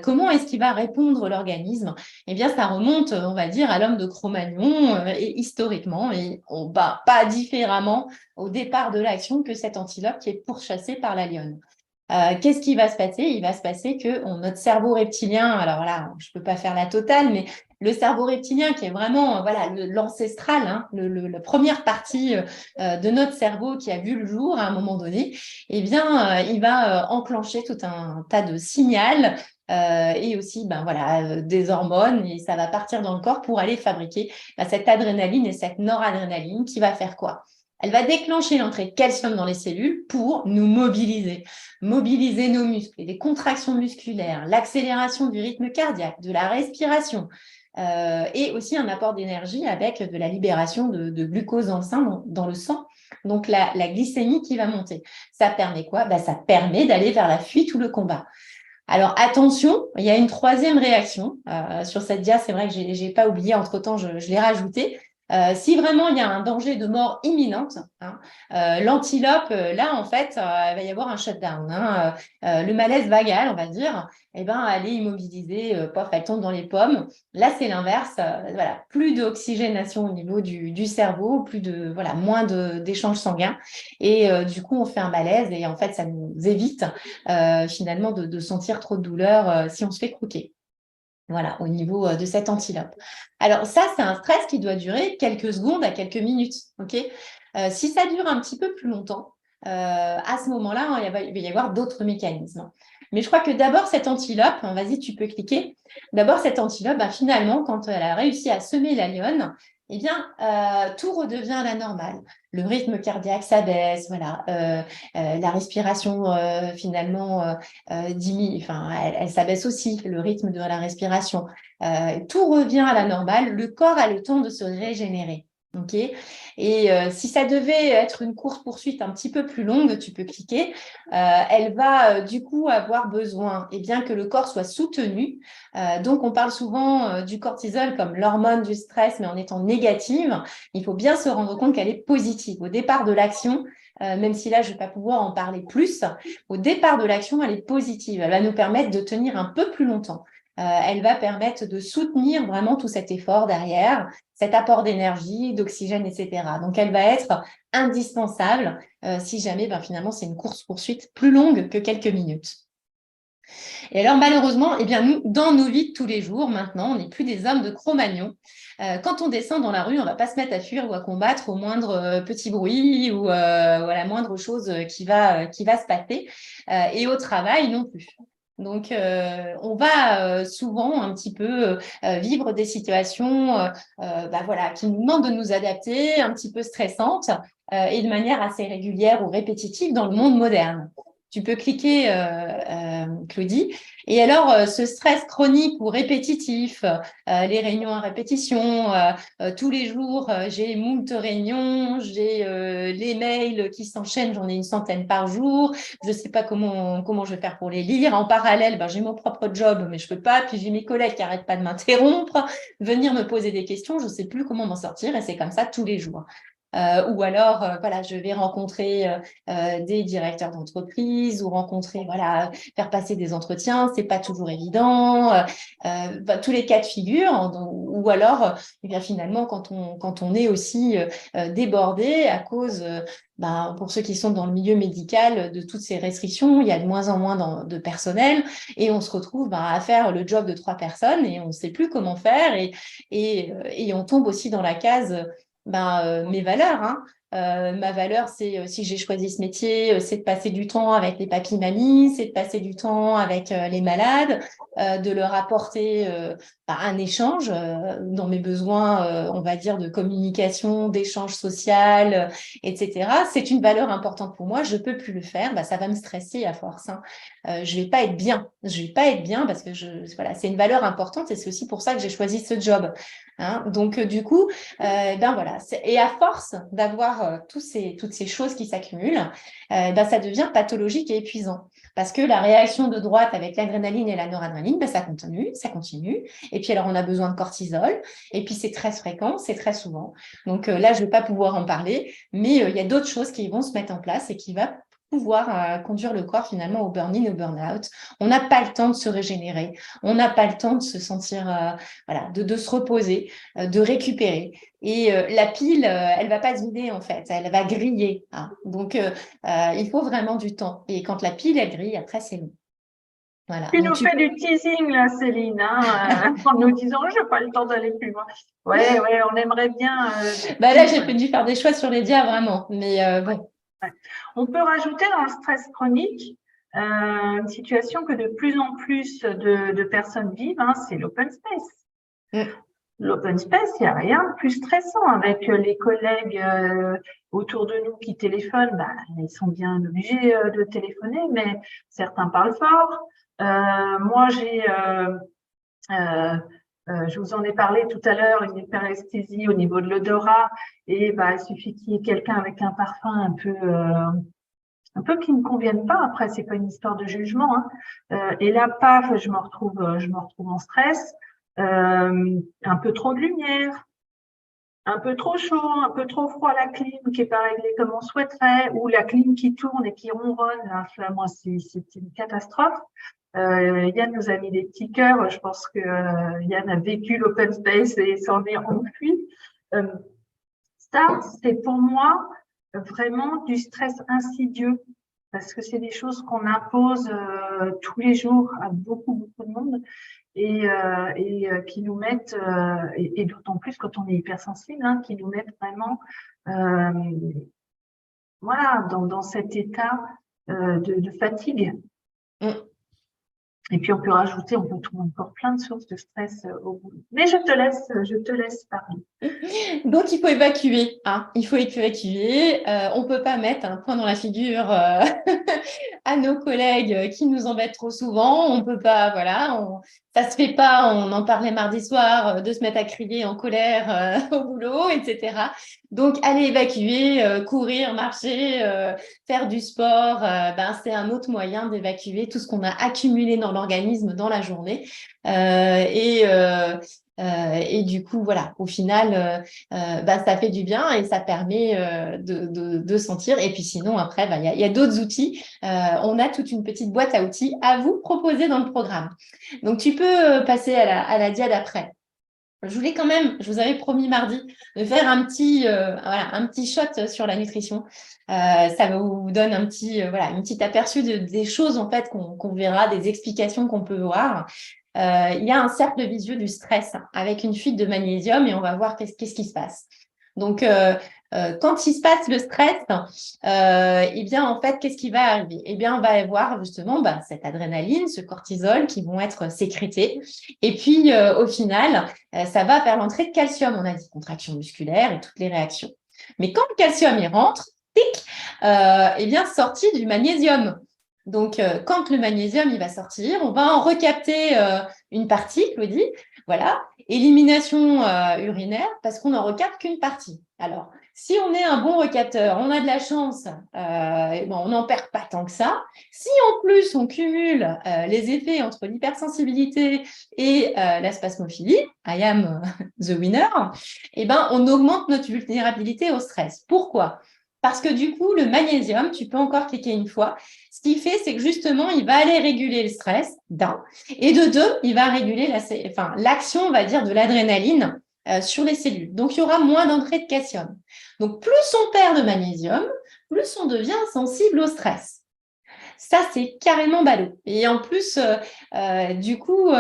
Comment est-ce qu'il va répondre l'organisme? Eh bien, ça remonte, on va dire, à l'homme de Cro-Magnon et historiquement, et on bat pas différemment au départ de l'action que cet antilope qui est pourchassé par la lionne. Qu'est-ce qui va se passer? Il va se passer que notre cerveau reptilien, alors là, je ne peux pas faire la totale, mais le cerveau reptilien qui est vraiment voilà, l'ancestral, la première partie de notre cerveau qui a vu le jour à un moment donné, eh bien, il va enclencher tout un tas de signaux et aussi voilà, des hormones et ça va partir dans le corps pour aller fabriquer cette adrénaline et cette noradrénaline qui va faire quoi? Elle va déclencher l'entrée de calcium dans les cellules pour nous mobiliser. Mobiliser nos muscles, des contractions musculaires, l'accélération du rythme cardiaque, de la respiration et aussi un apport d'énergie avec de la libération de glucose dans le sang. Donc, la glycémie qui va monter. Ça permet quoi? Ça permet d'aller vers la fuite ou le combat. Alors, attention, il y a une troisième réaction. Sur cette dia, c'est vrai que je n'ai pas oublié, entre-temps, je l'ai rajouté. Si vraiment il y a un danger de mort imminente, l'antilope, là, en fait, il va y avoir un shutdown. Le malaise vagal, on va dire, elle est immobilisée, pof, elle tombe dans les pommes. Là, c'est l'inverse. Voilà, plus d'oxygénation au niveau du cerveau, voilà, moins d'échanges sanguins. Et du coup, on fait un malaise et en fait, ça nous évite finalement de sentir trop de douleur si on se fait croquer. Voilà, au niveau de cette antilope. Alors ça, c'est un stress qui doit durer quelques secondes à quelques minutes. Si ça dure un petit peu plus longtemps, à ce moment-là, il va y avoir d'autres mécanismes. Mais je crois que d'abord, cette antilope, vas-y, tu peux cliquer. D'abord, cette antilope, finalement, quand elle a réussi à semer la lionne, eh bien, tout redevient à la normale. Le rythme cardiaque s'abaisse, voilà. La respiration, finalement, diminue, elle s'abaisse aussi, le rythme de la respiration. Tout revient à la normale. Le corps a le temps de se régénérer. Et si ça devait être une course-poursuite un petit peu plus longue, tu peux cliquer, elle va du coup avoir besoin bien que le corps soit soutenu. Donc, on parle souvent du cortisol comme l'hormone du stress, mais en étant négative. Il faut bien se rendre compte qu'elle est positive. Au départ de l'action, même si là, je ne vais pas pouvoir en parler plus, au départ de l'action, elle est positive. Elle va nous permettre de tenir un peu plus longtemps. Elle va permettre de soutenir vraiment tout cet effort derrière, cet apport d'énergie, d'oxygène, etc. Donc, elle va être indispensable si jamais, finalement, c'est une course-poursuite plus longue que quelques minutes. Et alors, malheureusement, nous, dans nos vies de tous les jours, maintenant, on n'est plus des hommes de Cro-Magnon. Quand on descend dans la rue, on ne va pas se mettre à fuir ou à combattre au moindre petit bruit ou à la moindre chose qui va se passer. Et au travail, non plus. Donc, on va souvent un petit peu vivre des situations qui nous demandent de nous adapter, un petit peu stressantes et de manière assez régulière ou répétitive dans le monde moderne. Tu peux cliquer, Claudie. Et alors, ce stress chronique ou répétitif, les réunions à répétition, tous les jours, j'ai moult réunions, j'ai les mails qui s'enchaînent, j'en ai une centaine par jour, je ne sais pas comment je vais faire pour les lire. En parallèle, j'ai mon propre job, mais je ne peux pas. Puis j'ai mes collègues qui n'arrêtent pas de m'interrompre, venir me poser des questions, je ne sais plus comment m'en sortir et c'est comme ça tous les jours. Ou alors, je vais rencontrer des directeurs d'entreprise ou faire passer des entretiens, c'est pas toujours évident. Tous les cas de figure, ou alors, finalement, quand on est aussi débordé à cause, pour ceux qui sont dans le milieu médical, de toutes ces restrictions, il y a de moins en moins de personnel et on se retrouve à faire le job de 3 personnes et on ne sait plus comment faire et on tombe aussi dans la case mes valeurs. Ma valeur, c'est si j'ai choisi ce métier, c'est de passer du temps avec les papis-mamies, c'est de passer du temps avec les malades, de leur apporter un échange dans mes besoins, on va dire, de communication, d'échange social, etc. C'est une valeur importante pour moi. Je peux plus le faire, ça va me stresser à force. Je vais pas être bien. Je vais pas être bien parce que c'est une valeur importante et c'est aussi pour ça que j'ai choisi ce job. Donc du coup, et à force d'avoir toutes ces choses qui s'accumulent, ça devient pathologique et épuisant. Parce que la réaction de droite avec l'adrénaline et la noradrénaline, ça continue. Et puis alors, on a besoin de cortisol. Et puis, c'est très fréquent, c'est très souvent. Donc là, je ne vais pas pouvoir en parler, mais il y a d'autres choses qui vont se mettre en place et qui vont pouvoir conduire le corps finalement au burn-in, au burn-out. On n'a pas le temps de se régénérer. On n'a pas le temps de se sentir, de se reposer, de récupérer. Et la pile, elle va pas se vider en fait, elle va griller. Donc, il faut vraiment du temps. Et quand la pile, elle grille, après, c'est long. Voilà. Tu nous fais du teasing, là, Céline, en nous disant « je n'ai pas le temps d'aller plus loin ». Ouais, on aimerait bien… là, j'ai dû faire des choix sur les dias, vraiment. Mais bon. Ouais. On peut rajouter dans le stress chronique une situation que de plus en plus de personnes vivent, c'est l'open space. L'open space, il n'y a rien de plus stressant avec les collègues autour de nous qui téléphonent. Ils sont bien obligés de téléphoner, mais certains parlent fort. Moi, je vous en ai parlé tout à l'heure, une hyperesthésie au niveau de l'odorat, et il suffit qu'il y ait quelqu'un avec un parfum un peu qui ne convienne pas. Après, c'est pas une histoire de jugement. Et là, paf, je me retrouve en stress. Un peu trop de lumière, un peu trop chaud, un peu trop froid, la clim qui n'est pas réglée comme on souhaiterait, ou la clim qui tourne et qui ronronne. Là, moi, c'est une catastrophe. Yann nous a mis des petits cœurs. Je pense que Yann a vécu l'open space et s'en est enfui. Ça, c'est pour moi vraiment du stress insidieux parce que c'est des choses qu'on impose tous les jours à beaucoup de monde et qui nous mettent, et d'autant plus quand on est hypersensible, qui nous mettent vraiment dans cet état de fatigue. Et puis on peut rajouter, on peut trouver encore plein de sources de stress au boulot. Mais je te laisse parler. Donc il faut évacuer, il faut évacuer. On ne peut pas mettre un point dans la figure à nos collègues qui nous embêtent trop souvent. On peut pas, ça se fait pas. On en parlait mardi soir de se mettre à crier en colère au boulot, etc. Donc aller évacuer, courir, marcher, faire du sport, c'est un autre moyen d'évacuer tout ce qu'on a accumulé dans l'organisme dans la journée. Et du coup, voilà, au final, ça fait du bien et ça permet de sentir. Et puis sinon, après, il y a d'autres outils. On a toute une petite boîte à outils à vous proposer dans le programme. Donc, tu peux passer à la diade après. Je voulais quand même, je vous avais promis mardi de faire un petit shot sur la nutrition. Ça vous donne une petite aperçu des choses en fait qu'on verra, des explications qu'on peut voir. Il y a un cercle vicieux du stress avec une fuite de magnésium et on va voir qu'est-ce qui se passe. Donc, quand il se passe le stress, eh bien, en fait, qu'est-ce qui va arriver? Eh bien, on va avoir justement cette adrénaline, ce cortisol qui vont être sécrétés. Et puis, au final, ça va faire l'entrée de calcium. On a dit contraction musculaire et toutes les réactions. Mais quand le calcium y rentre, eh bien, sorti du magnésium. Donc, quand le magnésium il va sortir, on va en recapter une partie, Claudie. Voilà, élimination urinaire parce qu'on n'en recapte qu'une partie. Alors, si on est un bon recapteur, on a de la chance, on n'en perd pas tant que ça. Si en plus on cumule les effets entre l'hypersensibilité et la spasmophilie, I am the winner, eh ben, on augmente notre vulnérabilité au stress. Pourquoi? Parce que du coup, le magnésium, tu peux encore cliquer une fois, ce qu'il fait, c'est que justement, il va aller réguler le stress, d'un, et de deux, il va réguler l'action, on va dire, de l'adrénaline sur les cellules. Donc, il y aura moins d'entrée de calcium. Donc, plus on perd de magnésium, plus on devient sensible au stress. Ça, c'est carrément ballot. Et en plus, du coup,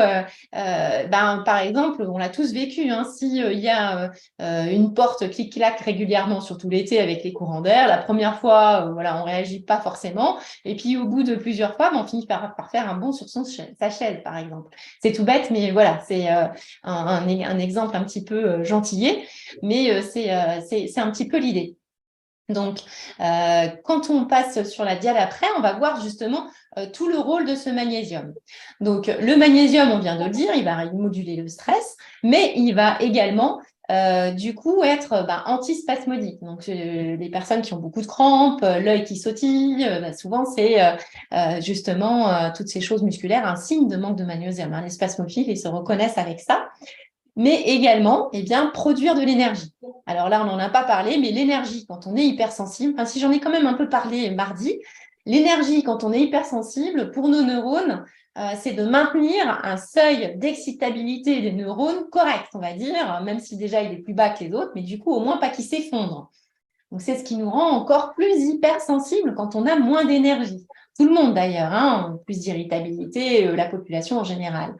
par exemple, on l'a tous vécu, hein, s'il y a une porte qui claque régulièrement, surtout l'été avec les courants d'air, la première fois, voilà, on ne réagit pas forcément. Et puis, au bout de plusieurs fois, on finit par faire un bond sur sa chaise, par exemple. C'est tout bête, mais voilà, c'est un exemple un petit peu gentillé, mais c'est un petit peu l'idée. Donc, quand on passe sur la diade après, on va voir justement tout le rôle de ce magnésium. Donc, le magnésium, on vient de le dire, il va moduler le stress, mais il va également, du coup, être antispasmodique. Donc, les personnes qui ont beaucoup de crampes, l'œil qui sautille, souvent, c'est justement toutes ces choses musculaires, un signe de manque de magnésium. Hein. Les spasmophiles, ils se reconnaissent avec ça. Mais également, eh bien, produire de l'énergie. Alors là, on n'en a pas parlé, mais l'énergie, quand on est hypersensible, enfin, si j'en ai quand même un peu parlé mardi, l'énergie, quand on est hypersensible, pour nos neurones, c'est de maintenir un seuil d'excitabilité des neurones correct, on va dire, même si déjà il est plus bas que les autres, mais du coup, au moins pas qu'il s'effondre. Donc, c'est ce qui nous rend encore plus hypersensibles quand on a moins d'énergie. Tout le monde d'ailleurs, hein, plus d'irritabilité, la population en général.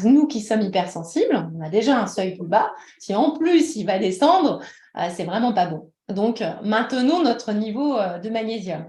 Nous qui sommes hypersensibles, on a déjà un seuil plus bas. Si en plus il va descendre, c'est vraiment pas bon. Donc, maintenons notre niveau de magnésium.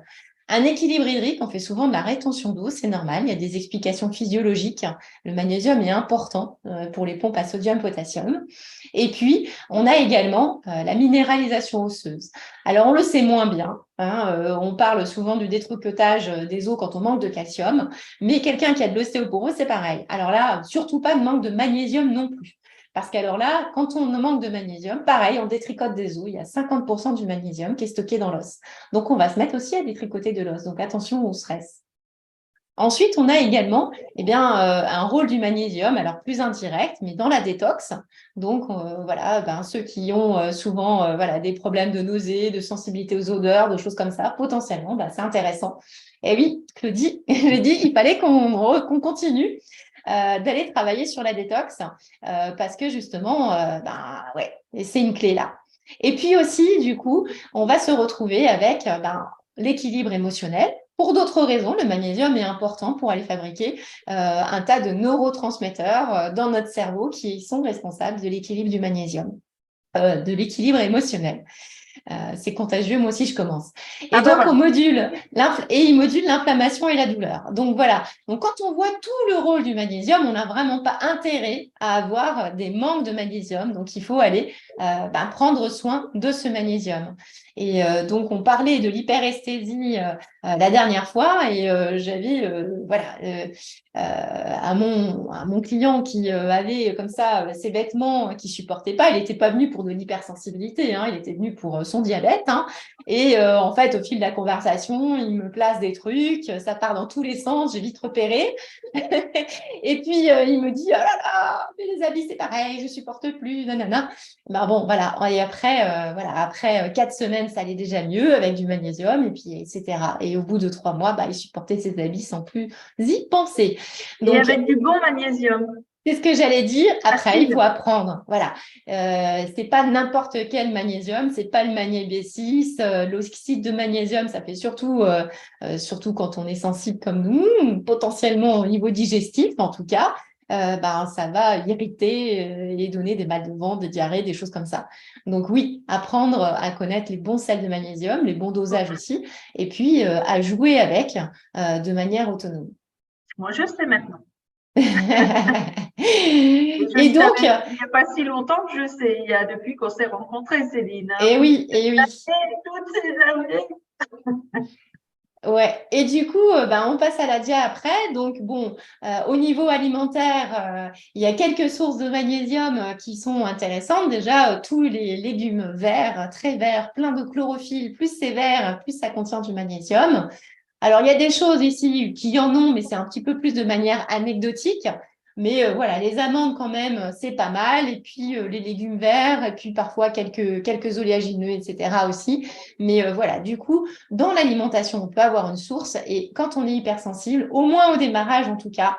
Un équilibre hydrique, on fait souvent de la rétention d'eau, c'est normal, il y a des explications physiologiques. Le magnésium est important pour les pompes à sodium-potassium. Et puis, on a également la minéralisation osseuse. Alors, on le sait moins bien. Hein, on parle souvent du détricotage des os quand on manque de calcium, mais quelqu'un qui a de l'ostéoporose, c'est pareil. Alors là, surtout pas de manque de magnésium non plus. Parce qu'alors là, quand on manque de magnésium, pareil, on détricote des os. Il y a 50% du magnésium qui est stocké dans l'os. Donc, on va se mettre aussi à détricoter de l'os. Donc, attention au stress. Ensuite, on a également un rôle du magnésium, alors plus indirect, mais dans la détox. Donc, ceux qui ont souvent des problèmes de nausée, de sensibilité aux odeurs, de choses comme ça, potentiellement, c'est intéressant. Et oui, Claudie, j'ai dit, il fallait qu'on continue d'aller travailler sur la détox parce que justement, c'est une clé là. Et puis aussi, du coup, on va se retrouver avec l'équilibre émotionnel. Pour d'autres raisons, le magnésium est important pour aller fabriquer un tas de neurotransmetteurs dans notre cerveau qui sont responsables de l'équilibre du magnésium, de l'équilibre émotionnel. C'est contagieux, moi aussi je commence. Et il module l'inflammation et la douleur. Donc voilà, donc quand on voit tout le rôle du magnésium, on n'a vraiment pas intérêt à avoir des manques de magnésium. Donc il faut aller prendre soin de ce magnésium. Et donc on parlait de l'hyperesthésie la dernière fois et j'avais à mon client qui avait comme ça ses vêtements qu'il supportait pas. Il n'était pas venu pour de l'hypersensibilité, hein, il était venu pour son diabète. Hein, Et en fait, au fil de la conversation, il me place des trucs, ça part dans tous les sens, j'ai vite repéré. Et puis, il me dit, oh là là, mais les habits, c'est pareil, je supporte plus, nanana. Ben bon, voilà. Et après, après 4 semaines, ça allait déjà mieux avec du magnésium, et puis, etc. Et au bout de 3 mois, bah, il supportait ses habits sans plus y penser. Et Donc, avec du bon magnésium. c'est ce que j'allais dire. Après, il Acide. faut apprendre. Voilà. C'est pas n'importe quel magnésium. C'est pas le magné B6. L'oxyde de magnésium, ça fait surtout quand on est sensible comme nous, potentiellement au niveau digestif en tout cas. Ben, ça va irriter et donner des mal de ventre, des diarrhées, des choses comme ça. Donc oui, apprendre à connaître les bons sels de magnésium, les bons dosages aussi, et puis à jouer avec de manière autonome. Moi, je sais maintenant. Et je Et ne donc, savais, il n'y a pas si longtemps que je sais, il y a depuis qu'on s'est rencontrés, Céline. Hein. et oui, et oui. Toutes ces années. Ouais. Et du coup, ben, on passe à la dia après. Donc, bon, au niveau alimentaire, il y a quelques sources de magnésium qui sont intéressantes. Déjà, tous les légumes verts, très verts, plein de chlorophylle, plus c'est vert, plus ça contient du magnésium. Alors, il y a des choses ici qui en ont, mais c'est un petit peu plus de manière anecdotique. Mais voilà, les amandes quand même, c'est pas mal. Et puis les légumes verts, et puis parfois quelques oléagineux, etc. aussi. Mais voilà, du coup, dans l'alimentation, on peut avoir une source. Et quand on est hypersensible, au moins au démarrage en tout cas,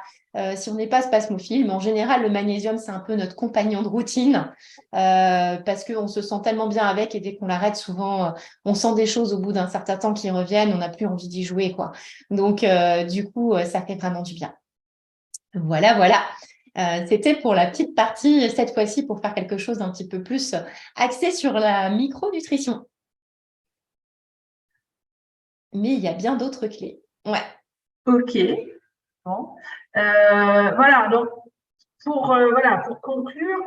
si on n'est pas spasmophile, mais en général, le magnésium, c'est un peu notre compagnon de routine parce qu'on se sent tellement bien avec et dès qu'on l'arrête, souvent, on sent des choses au bout d'un certain temps qui reviennent, on n'a plus envie d'y jouer, quoi. Donc, du coup, ça fait vraiment du bien. Voilà, voilà. C'était pour la petite partie, cette fois-ci, pour faire quelque chose d'un petit peu plus axé sur la micronutrition. Mais il y a bien d'autres clés. Ouais. Ok. Bon. Voilà, donc pour conclure,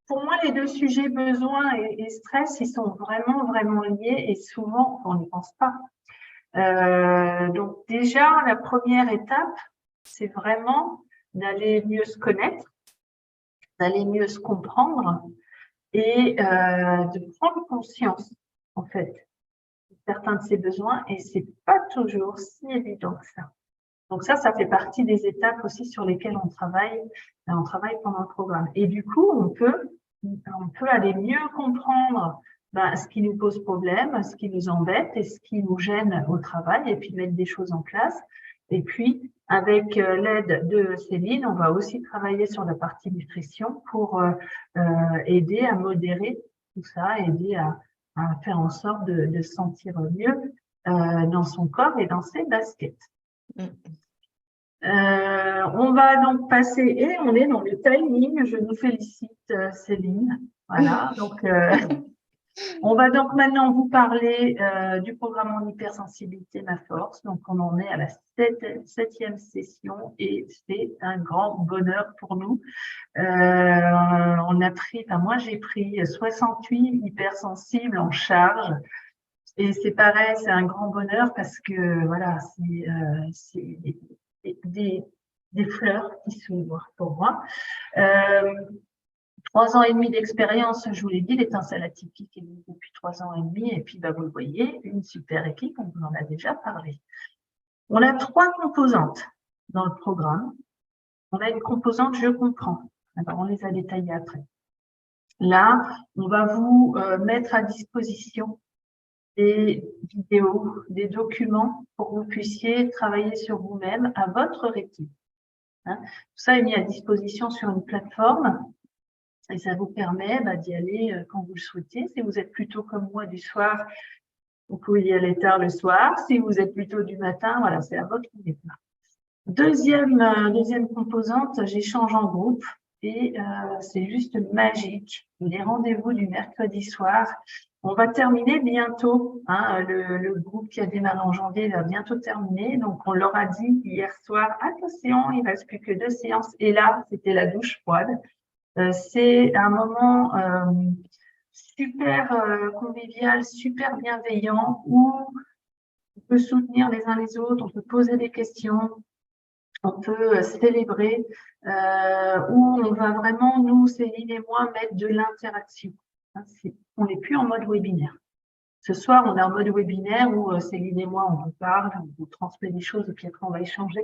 pour moi, les deux sujets, besoin et stress, ils sont vraiment, vraiment liés et souvent, on n'y pense pas. Donc déjà, la première étape, c'est vraiment d'aller mieux se connaître, d'aller mieux se comprendre et de prendre conscience, en fait, de certains de ses besoins. Et c'est pas toujours si évident que ça. Donc ça fait partie des étapes aussi sur lesquelles on travaille pendant le programme. Et du coup, on peut aller mieux comprendre ce qui nous pose problème, ce qui nous embête et ce qui nous gêne au travail, et puis mettre des choses en place. Et puis, avec l'aide de Céline, on va aussi travailler sur la partie nutrition pour aider à modérer tout ça, aider à faire en sorte de se sentir mieux dans son corps et dans ses baskets. On va donc passer, et on est dans le timing, je nous félicite Céline. Voilà, donc on va donc maintenant vous parler du programme en hypersensibilité Ma Force. Donc on en est à la septième session et c'est un grand bonheur pour nous. Moi j'ai pris 68 hypersensibles en charge. Et c'est pareil, c'est un grand bonheur parce que voilà, c'est des fleurs qui s'ouvrent pour moi. 3 ans et demi d'expérience, je vous l'ai dit, l'étincelle atypique est depuis 3 ans et demi. Et puis, vous le voyez, une super équipe, on vous en a déjà parlé. On a 3 composantes dans le programme. On a une composante je comprends. Alors, on les a détaillées après. Là, on va vous mettre à disposition des vidéos, des documents pour que vous puissiez travailler sur vous-même à votre rythme. Tout ça est mis à disposition sur une plateforme et ça vous permet d'y aller quand vous le souhaitez. Si vous êtes plutôt comme moi du soir, vous pouvez y aller tard le soir. Si vous êtes plutôt du matin, voilà, c'est à votre rythme. Deuxième composante, j'échange en groupe et c'est juste magique. Les rendez-vous du mercredi soir. On va terminer bientôt. Le groupe qui a démarré en janvier va bientôt terminer. Donc, on leur a dit hier soir, attention, il ne reste plus que 2 séances. Et là, c'était la douche froide. C'est un moment super convivial, super bienveillant où on peut soutenir les uns les autres, on peut poser des questions, on peut célébrer, où on va vraiment, nous, Céline et moi, mettre de l'interaction. On n'est plus en mode webinaire. Ce soir, on est en mode webinaire où Céline et moi, on vous parle, on vous transmet des choses et puis après, on va échanger.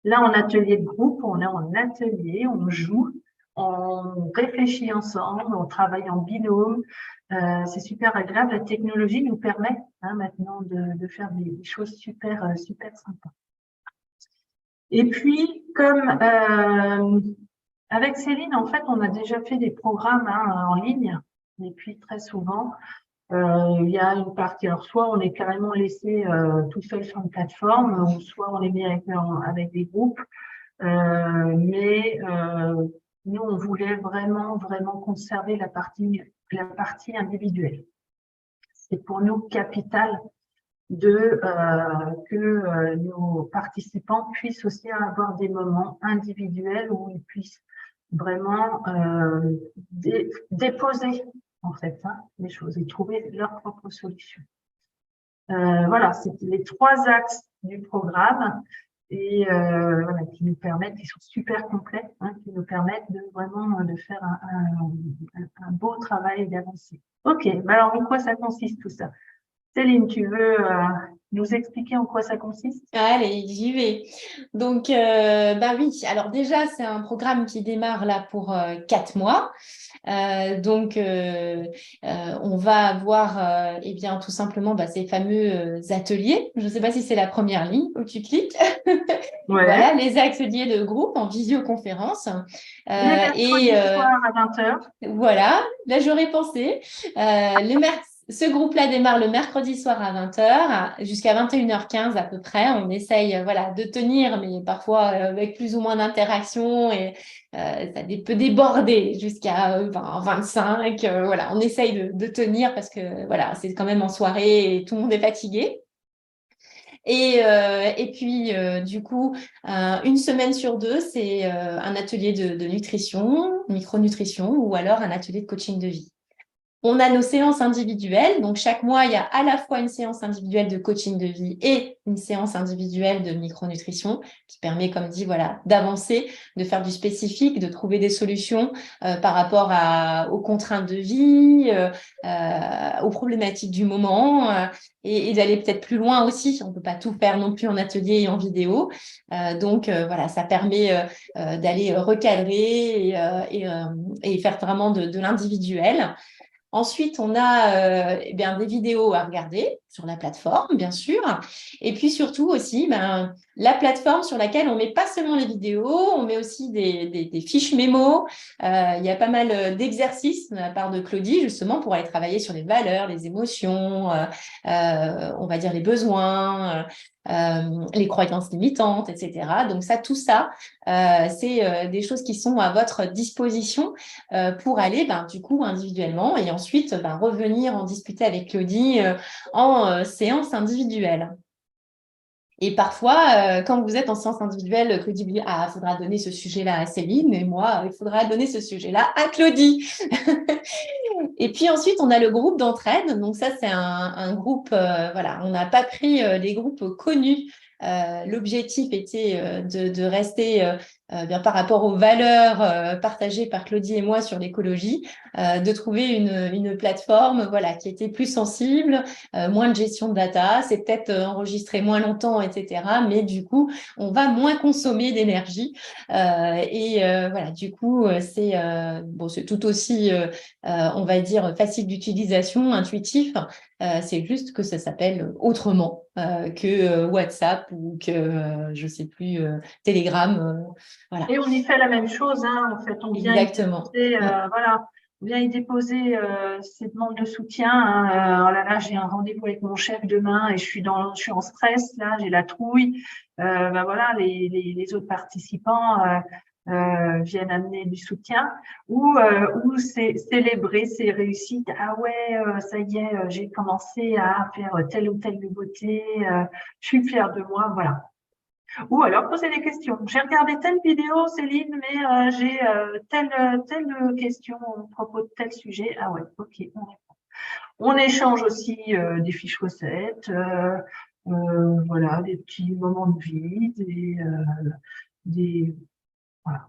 Là, en atelier de groupe, on est en atelier, on joue, on réfléchit ensemble, on travaille en binôme. C'est super agréable. La technologie nous permet maintenant de faire des choses super, super sympas. Et puis, comme avec Céline, en fait, on a déjà fait des programmes en ligne. Et puis, très souvent, il y a une partie, alors soit on est carrément laissé tout seul sur une plateforme, ou soit on est mis avec des groupes. Mais nous, on voulait vraiment, vraiment conserver la partie individuelle. C'est pour nous capital que nos participants puissent aussi avoir des moments individuels où ils puissent vraiment déposer en fait les choses et trouver leur propre solution. Voilà, c'était les 3 axes du programme et voilà, qui nous permettent, qui sont super complets, qui nous permettent de vraiment de faire un beau travail et d'avancer. Ok, alors en quoi ça consiste tout ça? Céline, tu veux nous expliquer en quoi ça consiste? Allez, j'y vais. Donc, bah oui, alors déjà, c'est un programme qui démarre là pour 4 mois. Donc, on va avoir eh bien, tout simplement ces fameux ateliers. Je ne sais pas si c'est la première ligne où tu cliques. Voilà, Ouais. les ateliers de groupe en visioconférence. Les mercredis soirs à 20h. Voilà, là j'aurais pensé. Ce groupe-là démarre le mercredi soir à 20h jusqu'à 21h15 à peu près. On essaye voilà, de tenir, mais parfois avec plus ou moins d'interaction et ça peut déborder jusqu'à 20, 25. Voilà, on essaye de tenir parce que voilà, c'est quand même en soirée et tout le monde est fatigué. Et puis, du coup, une semaine sur 2, c'est un atelier de nutrition, micronutrition, ou alors un atelier de coaching de vie. On a nos séances individuelles. Donc, chaque mois, il y a à la fois une séance individuelle de coaching de vie et une séance individuelle de micronutrition qui permet, comme dit, voilà, d'avancer, de faire du spécifique, de trouver des solutions par rapport aux contraintes de vie, aux problématiques du moment et d'aller peut-être plus loin aussi. On ne peut pas tout faire non plus en atelier et en vidéo. Donc, voilà, ça permet d'aller recadrer et faire vraiment de l'individuel. Ensuite, on a eh bien, des vidéos à regarder sur la plateforme, bien sûr. Et puis surtout aussi, la plateforme sur laquelle on met pas seulement les vidéos, on met aussi des fiches mémo. Il y a pas mal d'exercices de la part de Claudie, justement, pour aller travailler sur les valeurs, les émotions, on va dire les besoins, les croyances limitantes, etc. Donc ça, tout ça, c'est des choses qui sont à votre disposition pour aller du coup individuellement et ensuite revenir en discuter avec Claudie en séance individuelle. Et parfois, quand vous êtes en séance individuelle, Claudie vous dit « Ah, il faudra donner ce sujet-là à Céline et moi, il faudra donner ce sujet-là à Claudie. » Et puis ensuite, on a le groupe d'entraide. Donc ça, c'est un groupe, voilà, on n'a pas pris des groupes connus. L'objectif était de rester bien par rapport aux valeurs partagées par Claudie et moi sur l'écologie, de trouver une plateforme voilà, qui était plus sensible, moins de gestion de data, c'est peut-être enregistré moins longtemps, etc. Mais du coup, on va moins consommer d'énergie. Voilà, du coup, c'est tout aussi, on va dire, facile d'utilisation, intuitif. C'est juste que ça s'appelle autrement que WhatsApp ou que, je ne sais plus, Telegram. Voilà. Et on y fait la même chose, en fait, on vient y Exactement. déposer, voilà, on vient y déposer ces demandes de soutien. Oh là là, j'ai un rendez-vous avec mon chef demain et je suis en stress, là, j'ai la trouille. Voilà, les autres participants viennent amener du soutien ou célébrer ses réussites. Ah ouais, ça y est, j'ai commencé à faire telle ou telle nouveauté, je suis fière de moi, voilà. Ou alors poser des questions. J'ai regardé telle vidéo, Céline, mais j'ai telle question à propos de tel sujet. Ah ouais, ok. On échange aussi des fiches recettes, voilà, des petits moments de vie, voilà.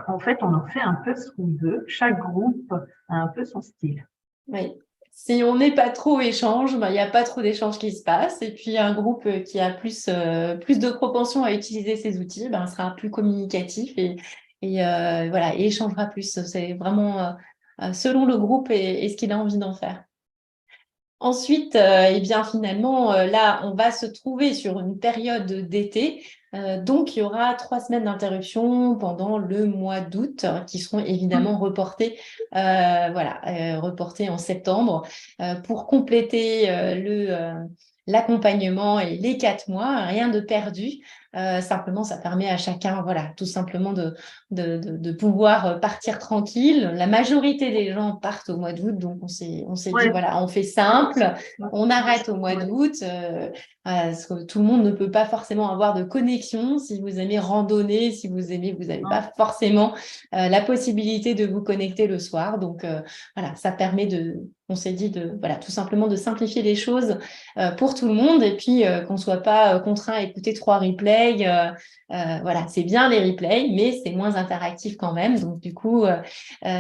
En fait, on en fait un peu ce qu'on veut. Chaque groupe a un peu son style. Oui. Si on n'est pas trop échange, ben, il n'y a pas trop d'échanges qui se passent. Et puis, un groupe qui a plus de propension à utiliser ces outils, ben, sera plus communicatif et voilà, et échangera plus. C'est vraiment selon le groupe et ce qu'il a envie d'en faire. Ensuite, eh bien, finalement, là, on va se trouver sur une période d'été. Donc, il y aura 3 semaines d'interruption pendant le mois d'août qui seront évidemment reportées, reportées en septembre pour compléter l'accompagnement et les 4 mois. Rien de perdu. Simplement, ça permet à chacun, voilà, tout simplement de pouvoir partir tranquille. La majorité des gens partent au mois d'août, donc on s'est dit, voilà, on fait simple, on arrête au mois d'août, parce que tout le monde ne peut pas forcément avoir de connexion. Si vous aimez randonner, si vous n'avez pas forcément la possibilité de vous connecter le soir. Donc, voilà, ça permet on s'est dit voilà, tout simplement de simplifier les choses pour tout le monde et puis qu'on ne soit pas contraint à écouter 3 replays. Voilà, c'est bien les replays, mais c'est moins interactif quand même. Donc, du coup,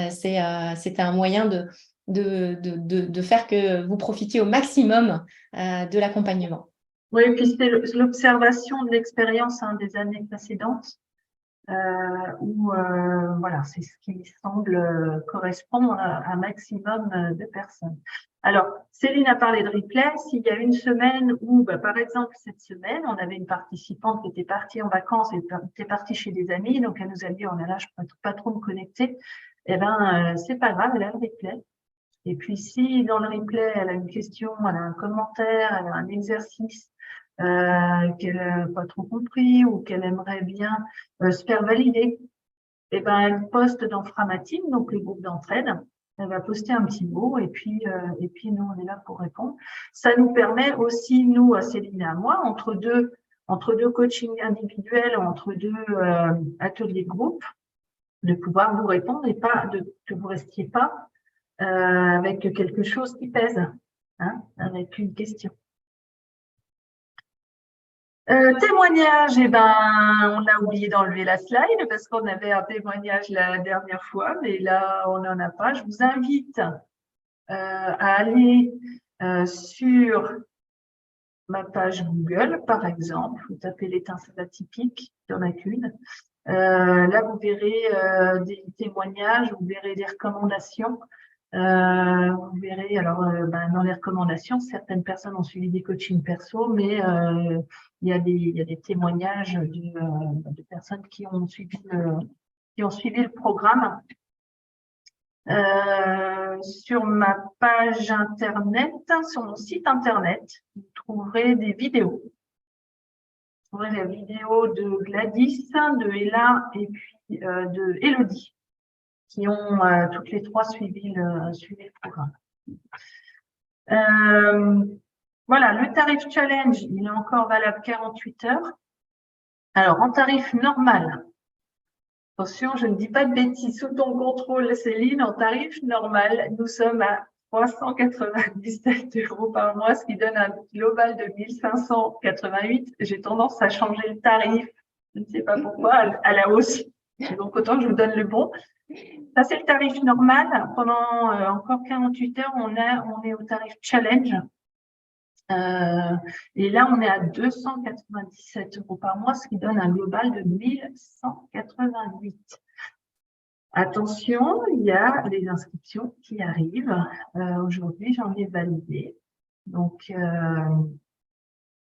c'était un moyen de faire que vous profitiez au maximum de l'accompagnement. Oui, et puis c'est l'observation de l'expérience des années précédentes. Où voilà, c'est ce qui semble correspondre à un maximum de personnes. Alors, Céline a parlé de replay. S'il y a une semaine où, par exemple, cette semaine, on avait une participante qui était partie en vacances et était partie chez des amis, donc elle nous a dit, oh là là, je ne peux pas trop me connecter. Eh ben, c'est pas grave, elle a le replay. Et puis, si dans le replay, elle a une question, elle a un commentaire, elle a un exercice qu'elle n'a pas trop compris ou qu'elle aimerait bien se faire valider, et ben elle poste dans Framatine, donc le groupe d'entraide. Elle va poster un petit mot et puis nous on est là pour répondre. Ça nous permet aussi, nous, à Céline et à moi, entre deux coachings individuels, entre deux ateliers de groupe, de pouvoir vous répondre et pas que vous restiez pas avec quelque chose qui pèse, avec une question. Témoignage, eh ben, on a oublié d'enlever la slide parce qu'on avait un témoignage la dernière fois, mais là, on n'en a pas. Je vous invite à aller sur ma page Google, par exemple. Vous tapez l'étincelle atypique, il n'y en a qu'une. Là, vous verrez des témoignages, vous verrez des recommandations. Vous verrez, alors, dans les recommandations, certaines personnes ont suivi des coachings perso, mais il y a des témoignages de personnes qui ont suivi le programme. Sur ma page internet, sur mon site internet, vous trouverez des vidéos. Vous trouverez la vidéo de Gladys, de Ella et puis de Elodie, qui ont toutes les 3 suivi le programme. Voilà, le tarif challenge, il est encore valable 48 heures. Alors, en tarif normal, attention, je ne dis pas de bêtises, sous ton contrôle, Céline, en tarif normal, nous sommes à 397 € par mois, ce qui donne un global de 1588. J'ai tendance à changer le tarif, je ne sais pas pourquoi, à la hausse. Donc, autant que je vous donne le bon. Ça, c'est le tarif normal. Pendant encore 48 heures, on est au tarif challenge. Et là, on est à 297 € par mois, ce qui donne un global de 1188. Attention, il y a les inscriptions qui arrivent. Aujourd'hui, j'en ai validé. Donc,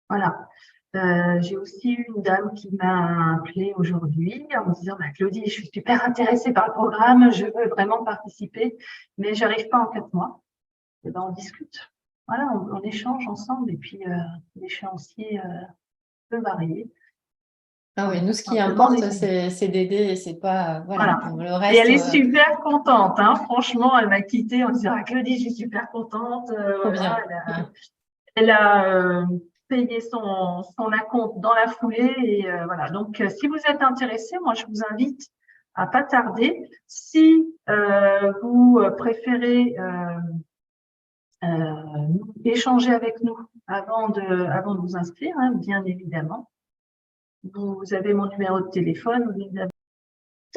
voilà. J'ai aussi eu une dame qui m'a appelée aujourd'hui en me disant Claudie, je suis super intéressée par le programme, je veux vraiment participer, mais j'arrive pas en 4 mois. Et ben, on discute. Voilà, on échange ensemble et puis l'échéancier peut varier. Ah oui, nous, ce qui importe, c'est d'aider et c'est pas, voilà, le reste. Et elle est super contente, franchement, elle m'a quittée en disant Claudie, je suis super contente. Bien. Elle a payé son acompte dans la foulée et voilà. Donc, si vous êtes intéressé, moi, je vous invite à pas tarder. Si vous préférez échanger avec nous avant de vous inscrire, bien évidemment. Vous avez mon numéro de téléphone,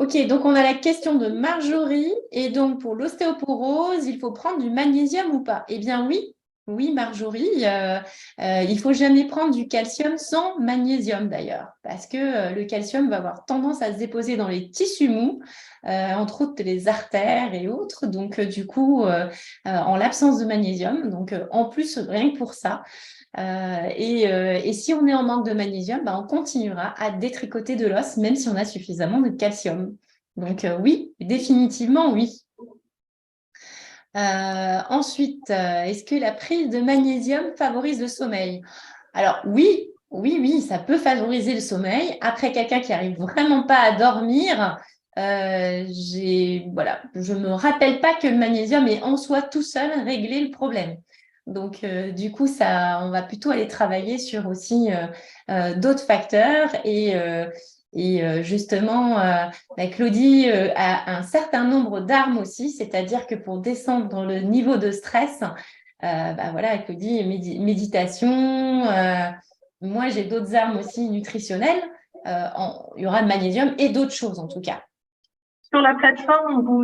Ok, donc on a la question de Marjorie. Et donc, pour l'ostéoporose, il faut prendre du magnésium ou pas? Eh bien, oui. Oui, Marjorie. Il ne faut jamais prendre du calcium sans magnésium, d'ailleurs, parce que le calcium va avoir tendance à se déposer dans les tissus mous, entre autres les artères et autres. Donc, du coup, en l'absence de magnésium, donc en plus, rien que pour ça, et si on est en manque de magnésium, on continuera à détricoter de l'os, même si on a suffisamment de calcium. Donc oui, définitivement oui. Ensuite, est-ce que la prise de magnésium favorise le sommeil? Alors oui, oui, oui, ça peut favoriser le sommeil. Après, quelqu'un qui n'arrive vraiment pas à dormir, voilà, je ne me rappelle pas que le magnésium est en soi tout seul réglé le problème. Donc, du coup, on va plutôt aller travailler sur aussi d'autres facteurs et justement, Claudie a un certain nombre d'armes aussi, c'est-à-dire que pour descendre dans le niveau de stress, voilà, Claudie, méditation. Moi, j'ai d'autres armes aussi nutritionnelles. Il y aura le magnésium et d'autres choses en tout cas. Sur la plateforme, on vous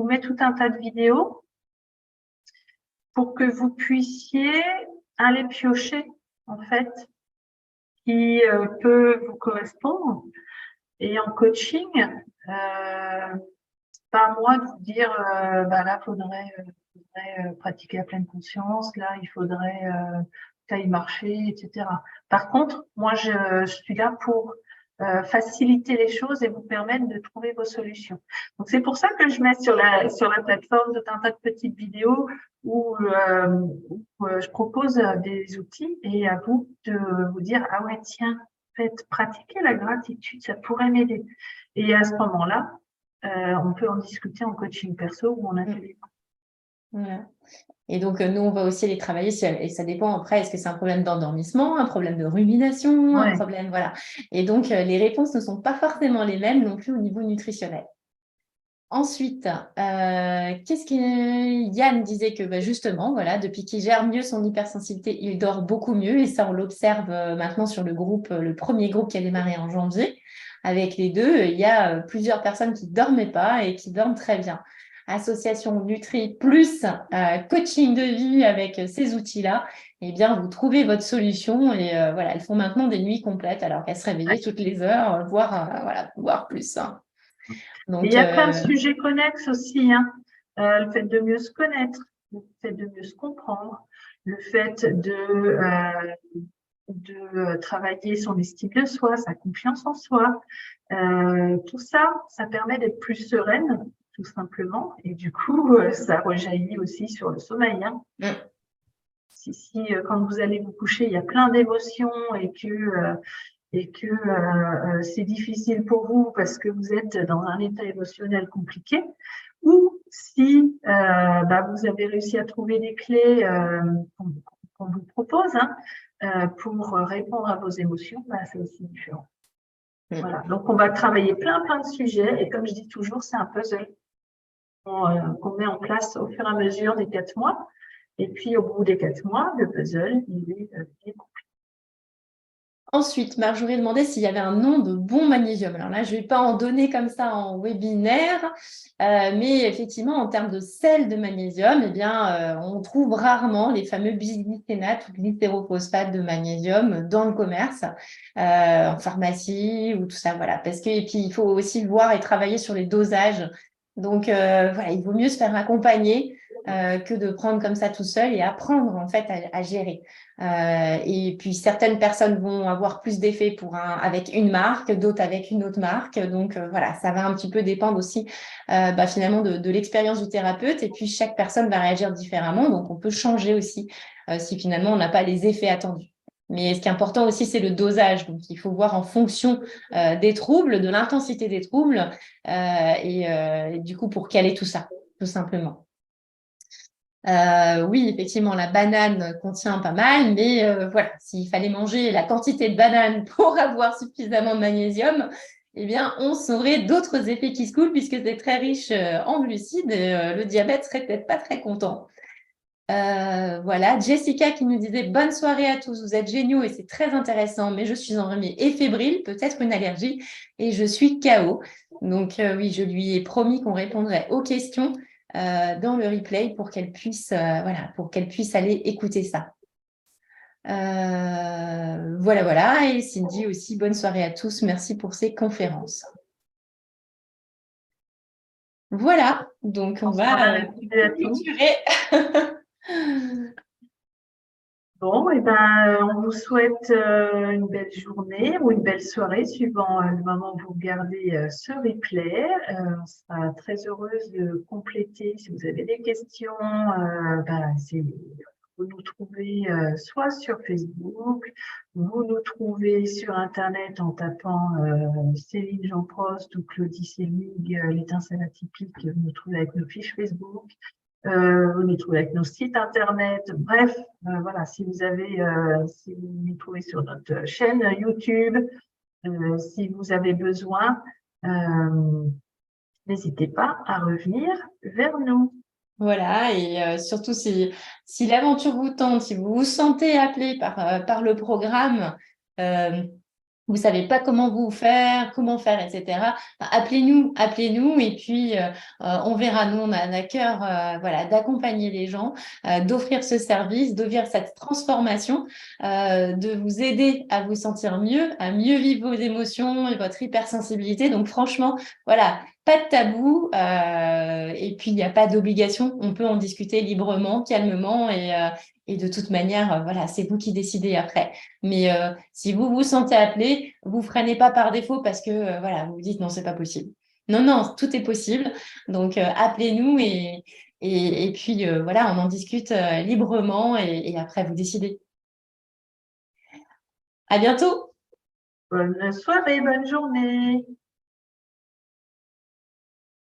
met tout un tas de vidéos pour que vous puissiez aller piocher, en fait, qui peut vous correspondre. Et en coaching, pas à moi de vous dire, là, faudrait pratiquer à pleine conscience, là, il faudrait y marcher, etc. Par contre, moi, je suis là pour faciliter les choses et vous permettre de trouver vos solutions. Donc, c'est pour ça que je mets sur la plateforme tout un tas de petites vidéos où je propose des outils et à vous de vous dire, ah ouais, tiens, faites pratiquer la gratitude, ça pourrait m'aider. Et à ce moment-là, on peut en discuter en coaching perso ou en atelier. Voilà. Et donc, nous, on va aussi les travailler, et ça dépend après, est-ce que c'est un problème d'endormissement, un problème de rumination, un problème, voilà. Et donc, les réponses ne sont pas forcément les mêmes non plus au niveau nutritionnel. Ensuite, qu'est-ce que Yann disait que justement, voilà, depuis qu'il gère mieux son hypersensibilité, il dort beaucoup mieux. Et ça, on l'observe maintenant sur le premier groupe qui a démarré en janvier. Avec les deux, il y a plusieurs personnes qui ne dormaient pas et qui dorment très bien. Association Nutri plus coaching de vie avec ces outils-là, eh bien, vous trouvez votre solution. Et voilà, elles font maintenant des nuits complètes alors qu'elles se réveillaient toutes les heures, voire plus. Donc, il y a plein de sujets connexes aussi, hein. Le fait de mieux se connaître, le fait de mieux se comprendre, le fait de travailler son estime de soi, sa confiance en soi. Tout ça, ça permet d'être plus sereine, tout simplement. Et du coup, ça rejaillit aussi sur le sommeil, hein. Si quand vous allez vous coucher, il y a plein d'émotions et que c'est difficile pour vous parce que vous êtes dans un état émotionnel compliqué, ou si vous avez réussi à trouver des clés qu'on vous propose pour répondre à vos émotions, c'est aussi différent. Voilà. Donc, on va travailler plein de sujets et comme je dis toujours, c'est un puzzle qu'on met en place au fur et à mesure des 4 mois. Et puis, au bout des 4 mois, le puzzle, il est complet. Ensuite, Marjorie demandait s'il y avait un nom de bon magnésium. Alors là, je ne vais pas en donner comme ça en webinaire, mais effectivement, en termes de sel de magnésium, eh bien, on trouve rarement les fameux bisglycénates ou glycérophosphate de magnésium dans le commerce, en pharmacie ou tout ça. Voilà. Et puis, il faut aussi voir et travailler sur les dosages. Donc, voilà, il vaut mieux se faire accompagner que de prendre comme ça tout seul et apprendre en fait à gérer. Et puis certaines personnes vont avoir plus d'effet avec une marque, d'autres avec une autre marque. Donc voilà, ça va un petit peu dépendre aussi finalement de l'expérience du thérapeute. Et puis chaque personne va réagir différemment. Donc on peut changer aussi si finalement on n'a pas les effets attendus. Mais ce qui est important aussi, c'est le dosage. Donc, il faut voir en fonction des troubles, de l'intensité des troubles, et du coup, pour caler tout ça, tout simplement. Oui, effectivement, la banane contient pas mal, mais voilà, s'il fallait manger la quantité de banane pour avoir suffisamment de magnésium, eh bien, on saurait d'autres effets qui se coulent puisque c'est très riche en glucides et le diabète serait peut-être pas très content. Voilà, Jessica qui nous disait bonne soirée à tous, vous êtes géniaux et c'est très intéressant, mais je suis enrhumée et fébrile, peut-être une allergie et je suis KO. Donc oui, je lui ai promis qu'on répondrait aux questions dans le replay pour qu'elle puisse, voilà, pour qu'elle puisse aller écouter ça. Voilà, voilà. Et Cindy aussi, bonne soirée à tous, merci pour ces conférences. Voilà, donc on va clôturer. Bon, et ben, on vous souhaite une belle journée ou une belle soirée suivant le moment où vous regardez ce replay. On sera très heureuse de compléter. Si vous avez des questions, vous nous trouvez soit sur Facebook, vous nous trouvez sur Internet en tapant Céline Jean Prost ou Claudie Selig, l'étincelle atypique, vous nous trouvez avec nos fiches Facebook. Vous nous trouvez avec nos sites internet. Bref, voilà, si vous nous trouvez sur notre chaîne YouTube, si vous avez besoin, n'hésitez pas à revenir vers nous. Voilà, et surtout si l'aventure vous tente, si vous vous sentez appelé par le programme, vous savez pas comment faire, etc. Appelez-nous, et puis on verra. Nous, on a à cœur, voilà, d'accompagner les gens, d'offrir ce service, d'offrir cette transformation, de vous aider à vous sentir mieux, à mieux vivre vos émotions et votre hypersensibilité. Donc franchement, voilà, pas de tabou, et puis il n'y a pas d'obligation. On peut en discuter librement, calmement, et de toute manière, voilà, c'est vous qui décidez après. Mais si vous vous sentez appelé, vous freinez pas par défaut parce que voilà, vous vous dites non, c'est pas possible. Non, non, tout est possible. Donc appelez-nous, et puis voilà, on en discute librement, et après vous décidez. À bientôt. Bonne soirée, bonne journée.